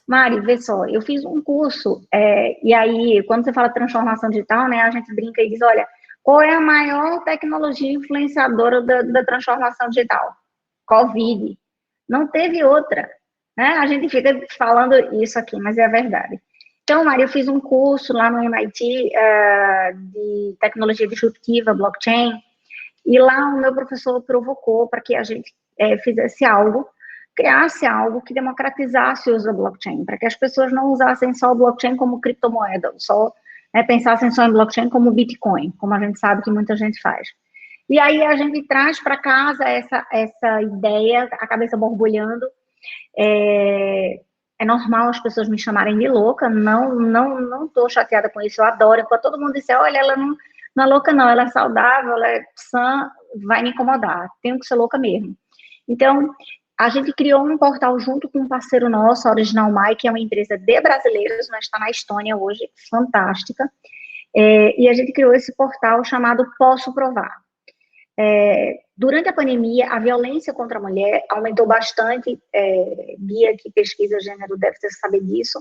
Mari, vê só, eu fiz um curso, e aí, quando você fala transformação digital, né, a gente brinca e diz, olha, qual é a maior tecnologia influenciadora da transformação digital? Covid. Não teve outra, né? A gente fica falando isso aqui, mas é a verdade. Então, Mari, eu fiz um curso lá no MIT de tecnologia disruptiva, blockchain, e lá o meu professor provocou para que a gente fizesse algo, criasse algo que democratizasse o uso da blockchain, para que as pessoas não usassem só o blockchain como criptomoeda, só pensassem só em blockchain como Bitcoin, como a gente sabe que muita gente faz. E aí a gente traz para casa essa ideia, a cabeça borbulhando. É normal as pessoas me chamarem de louca, não estou chateada com isso, eu adoro. Enquanto todo mundo disser, olha, ela não é louca não, ela é saudável, ela é sã, vai me incomodar, tenho que ser louca mesmo. Então, a gente criou um portal junto com um parceiro nosso, a Original My, que é uma empresa de brasileiros, mas está na Estônia hoje, fantástica, e a gente criou esse portal chamado Posso Provar. Durante a pandemia, a violência contra a mulher aumentou bastante. Bia, que pesquisa gênero, deve saber disso.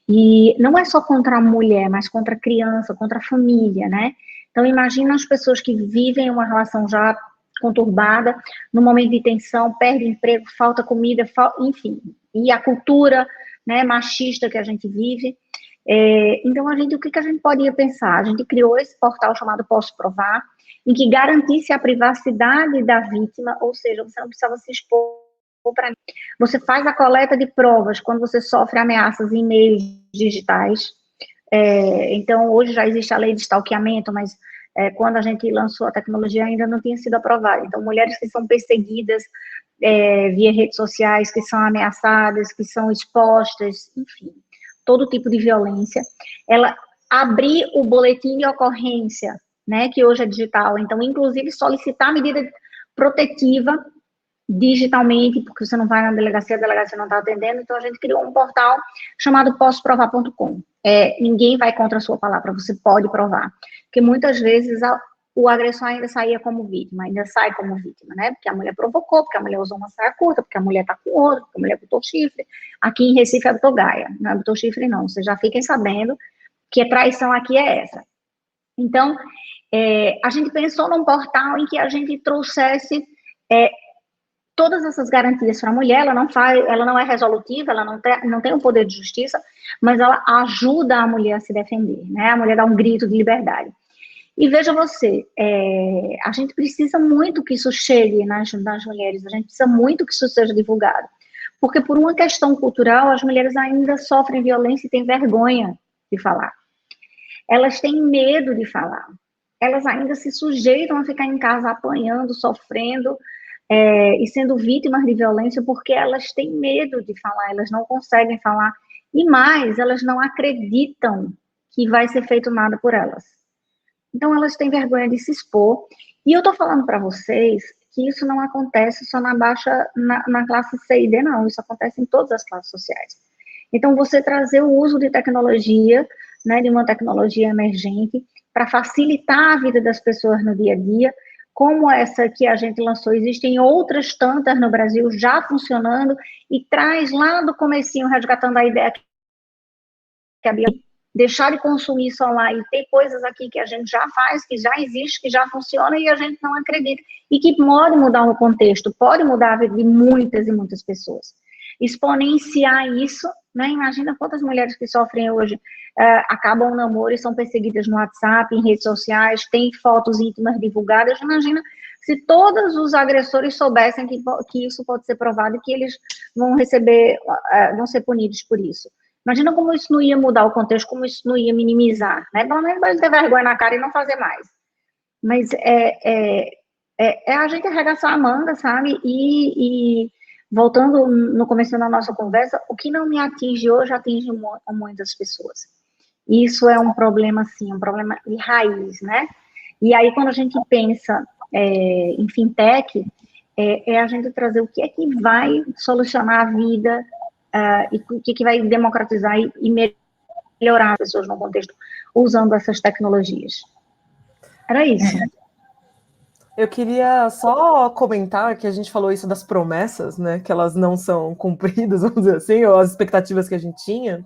E não é só contra a mulher, mas contra a criança, contra a família, né? Então, imagina as pessoas que vivem uma relação já conturbada, no momento de tensão, perde emprego, falta comida, enfim. E a cultura, né, machista que a gente vive. Então, o que a gente poderia pensar? A gente criou esse portal chamado Posso Provar, em que garantisse a privacidade da vítima, ou seja, você não precisava se expor para mim. Você faz a coleta de provas quando você sofre ameaças em meios digitais. Então, hoje já existe a lei de stalkeamento, mas quando a gente lançou a tecnologia ainda não tinha sido aprovada. Então, mulheres que são perseguidas via redes sociais, que são ameaçadas, que são expostas, enfim, todo tipo de violência. Ela abrir o boletim de ocorrência, né, que hoje é digital, então, inclusive, solicitar medida protetiva digitalmente, porque você não vai na delegacia, a delegacia não está atendendo, então a gente criou um portal chamado possoprovar.com. Ninguém vai contra a sua palavra, você pode provar, porque muitas vezes o agressor ainda saía como vítima, ainda sai como vítima, né, porque a mulher provocou, porque a mulher usou uma saia curta, porque a mulher está com outro, porque a mulher botou chifre. Aqui em Recife é botou gaia, não é botou chifre não, vocês já fiquem sabendo que a traição aqui é essa. Então, a gente pensou num portal em que a gente trouxesse todas essas garantias para a mulher. Ela não é resolutiva, ela não tem o poder de justiça, mas ela ajuda a mulher a se defender, né? A mulher dá um grito de liberdade. E veja você, a gente precisa muito que isso chegue nas mulheres, a gente precisa muito que isso seja divulgado, Porque por uma questão cultural, as mulheres ainda sofrem violência e têm vergonha de falar. Elas têm medo de falar. Elas ainda se sujeitam a ficar em casa apanhando, sofrendo, e sendo vítimas de violência porque elas têm medo de falar, elas não conseguem falar. E mais, elas não acreditam que vai ser feito nada por elas. Então, elas têm vergonha de se expor. E eu estou falando para vocês que isso não acontece só na classe C e D, não. Isso acontece em todas as classes sociais. Então, você trazer o uso de tecnologia, né, de uma tecnologia emergente, para facilitar a vida das pessoas no dia a dia, como essa que a gente lançou. Existem outras tantas no Brasil já funcionando, e traz lá do comecinho, resgatando a ideia que a Bia, deixar de consumir solar e ter coisas aqui que a gente já faz, que já existe, que já funciona e a gente não acredita, e que pode mudar o contexto, pode mudar a vida de muitas e muitas pessoas. Exponenciar isso, né? Imagina quantas mulheres que sofrem hoje, acabam o namoro e são perseguidas no WhatsApp, em redes sociais, têm fotos íntimas divulgadas. Imagina se todos os agressores soubessem que isso pode ser provado e que eles vão vão ser punidos por isso. Imagina como isso não ia mudar o contexto, como isso não ia minimizar, né? Pelo menos vai ter vergonha na cara e não fazer mais. Mas é a gente arregaçar a manga, sabe? E voltando no começo da nossa conversa, o que não me atinge hoje atinge muitas pessoas. Isso é um problema, sim, um problema de raiz, né? E aí, quando a gente pensa em fintech, é a gente trazer o que é que vai solucionar a vida, e o que vai democratizar e melhorar as pessoas no contexto usando essas tecnologias. Era isso. Eu queria só comentar que a gente falou isso das promessas, né, que elas não são cumpridas, vamos dizer assim, ou as expectativas que a gente tinha.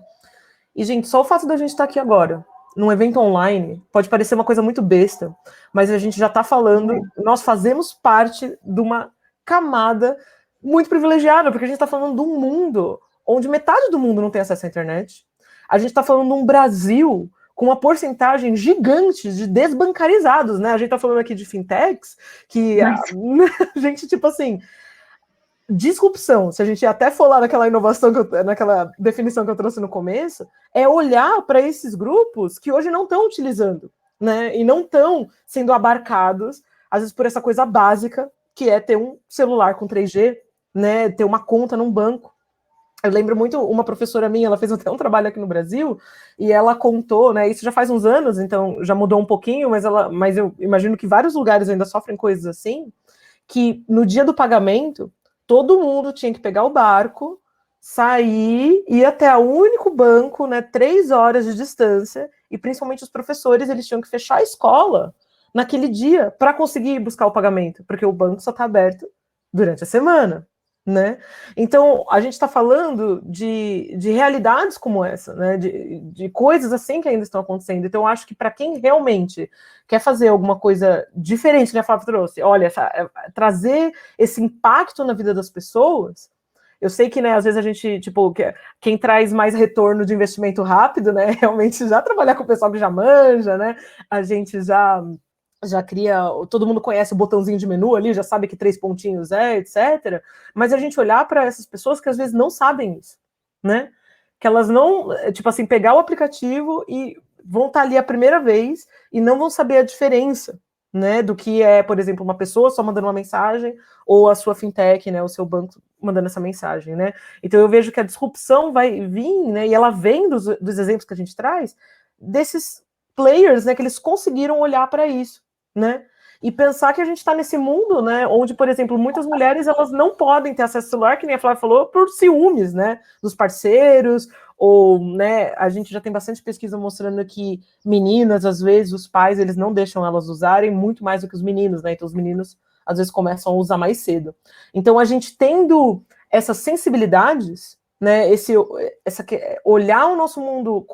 E, gente, só o fato da gente estar aqui agora, num evento online, pode parecer uma coisa muito besta, mas a gente já está falando, nós fazemos parte de uma camada muito privilegiada, porque a gente está falando de um mundo onde metade do mundo não tem acesso à internet. A gente está falando de um Brasil com uma porcentagem gigante de desbancarizados, né? A gente está falando aqui de fintechs, que a gente, tipo assim, disrupção, se a gente até for lá naquela inovação, naquela definição que eu trouxe no começo, é olhar para esses grupos que hoje não estão utilizando, né? E não estão sendo abarcados, às vezes por essa coisa básica, que é ter um celular com 3G, né? Ter uma conta num banco. Eu lembro muito, uma professora minha, ela fez até um trabalho aqui no Brasil, e ela contou, né, isso já faz uns anos, então já mudou um pouquinho, mas eu imagino que vários lugares ainda sofrem coisas assim, que no dia do pagamento, todo mundo tinha que pegar o barco, sair, ir até o único banco, né, 3 horas de distância, e principalmente os professores, eles tinham que fechar a escola naquele dia para conseguir buscar o pagamento, porque o banco só está aberto durante a semana. Né? Então, a gente está falando de realidades como essa, né? De coisas assim que ainda estão acontecendo. Então, eu acho que para quem realmente quer fazer alguma coisa diferente, né, a Flávia trouxe, olha, trazer esse impacto na vida das pessoas, eu sei que, né, às vezes a gente, tipo, quem traz mais retorno de investimento rápido, né, realmente já trabalhar com o pessoal que já manja, né, a gente já cria, todo mundo conhece o botãozinho de menu ali, já sabe que 3 pontinhos etc. Mas a gente olhar para essas pessoas que às vezes não sabem isso, né? Que elas não, tipo assim, pegar o aplicativo e vão estar ali a primeira vez e não vão saber a diferença, né? Do que é, por exemplo, uma pessoa só mandando uma mensagem ou a sua fintech, né? O seu banco mandando essa mensagem, né? Então eu vejo que a disrupção vai vir, né? E ela vem dos exemplos que a gente traz, desses players, né? Que eles conseguiram olhar para isso, né? E pensar que a gente está nesse mundo, né, onde, por exemplo, muitas mulheres elas não podem ter acesso ao celular, que nem a Flávia falou, por ciúmes, né, dos parceiros, ou, né, a gente já tem bastante pesquisa mostrando que meninas, às vezes, os pais, eles não deixam elas usarem muito mais do que os meninos, né, então os meninos, às vezes, começam a usar mais cedo. Então, a gente tendo essas sensibilidades, né, olhar o nosso mundo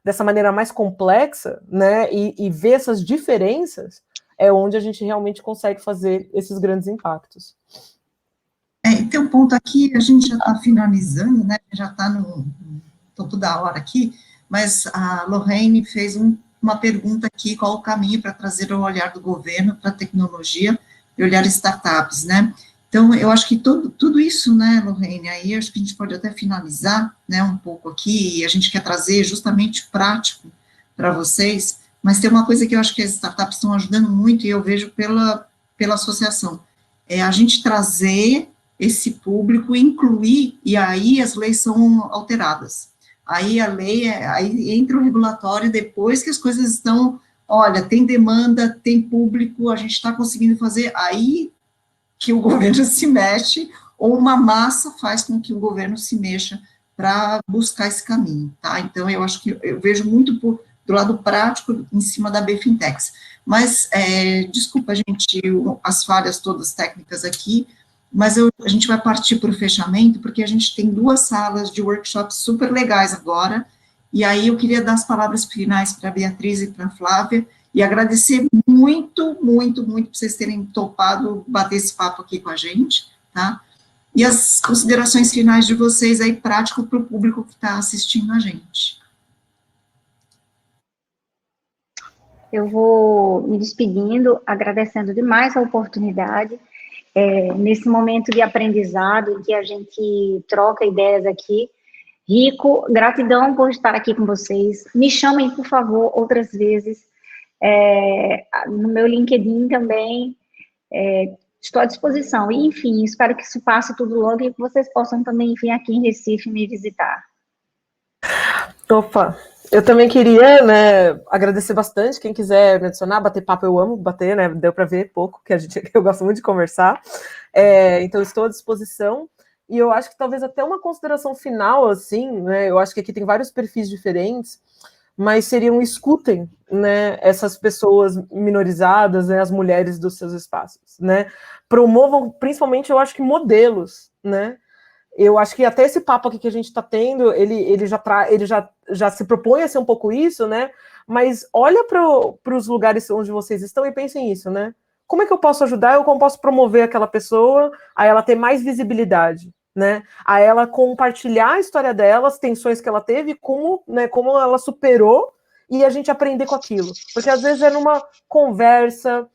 dessa maneira mais complexa, né, e ver essas diferenças, é onde a gente realmente consegue fazer esses grandes impactos. E tem um ponto aqui, a gente já está finalizando, né, já está no topo da hora aqui, mas a Lorraine fez uma pergunta aqui, qual o caminho para trazer o olhar do governo para a tecnologia e olhar startups, né? Então, eu acho que tudo isso, né, Lorraine, aí acho que a gente pode até finalizar, né, um pouco aqui, e a gente quer trazer justamente prático para vocês, mas tem uma coisa que eu acho que as startups estão ajudando muito, e eu vejo pela associação, é a gente trazer esse público, incluir, e aí as leis são alteradas. Aí a lei, aí entra o regulatório, depois que as coisas estão, olha, tem demanda, tem público, a gente está conseguindo fazer, aí que o governo se mexe, ou uma massa faz com que o governo se mexa para buscar esse caminho, tá? Então, eu acho que eu vejo muito do lado prático em cima da BFinTechs. Mas, desculpa, gente, as falhas todas técnicas aqui, mas a gente vai partir para o fechamento, porque a gente tem 2 salas de workshops super legais agora, e aí eu queria dar as palavras finais para a Beatriz e para a Flávia, e agradecer muito, muito, muito por vocês terem topado bater esse papo aqui com a gente, tá? E as considerações finais de vocês aí, prático para o público que está assistindo a gente. Eu vou me despedindo, agradecendo demais a oportunidade, nesse momento de aprendizado, em que a gente troca ideias aqui. Rico, gratidão por estar aqui com vocês. Me chamem, por favor, outras vezes. No meu LinkedIn também, estou à disposição. E, enfim, espero que isso passe tudo logo e que vocês possam também vir aqui em Recife me visitar. Opa, eu também queria, né, agradecer bastante. Quem quiser me adicionar, bater papo, eu amo bater, né? Deu para ver pouco, que eu gosto muito de conversar. Então, estou à disposição. E eu acho que talvez até uma consideração final, assim, né? Eu acho que aqui tem vários perfis diferentes, mas escutem, né, essas pessoas minorizadas, né, as mulheres dos seus espaços, né? Promovam, principalmente, eu acho que modelos, né? Eu acho que até esse papo aqui que a gente está tendo, ele já se propõe a ser um pouco isso, né? Mas olha para os lugares onde vocês estão e pensem isso, né? Como é que eu posso ajudar? Ou como posso promover aquela pessoa a ela ter mais visibilidade, né? A ela compartilhar a história dela, as tensões que ela teve, como ela superou, e a gente aprender com aquilo. Porque às vezes é numa conversa,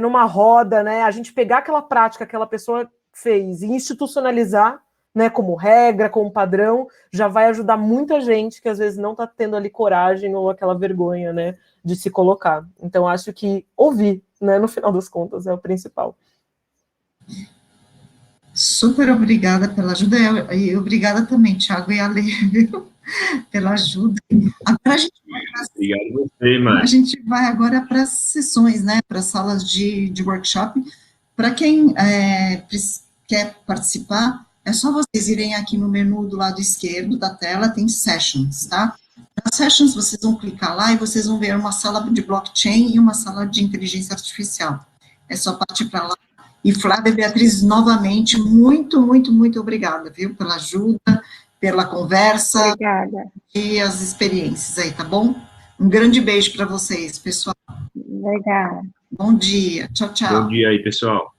numa roda, né? A gente pegar aquela prática que aquela pessoa fez e institucionalizar, né, como regra, como padrão, já vai ajudar muita gente que às vezes não está tendo ali coragem ou aquela vergonha, né, de se colocar. Então, acho que ouvir, né, no final das contas, é o principal. Super obrigada pela ajuda, e obrigada também, Thiago e Ale, pela ajuda. Agora Obrigado a você, Mari. A gente vai agora para as sessões, né, para as salas de workshop. Para quem quer participar, é só vocês irem aqui no menu do lado esquerdo da tela, tem Sessions, tá? Nas Sessions, vocês vão clicar lá e vocês vão ver uma sala de blockchain e uma sala de inteligência artificial. É só partir para lá. E Flávia e Beatriz, novamente, muito, muito, muito obrigada, viu? Pela ajuda, pela conversa. Obrigada. E as experiências aí, tá bom? Um grande beijo para vocês, pessoal. Obrigada. Bom dia. Tchau, tchau. Bom dia aí, pessoal.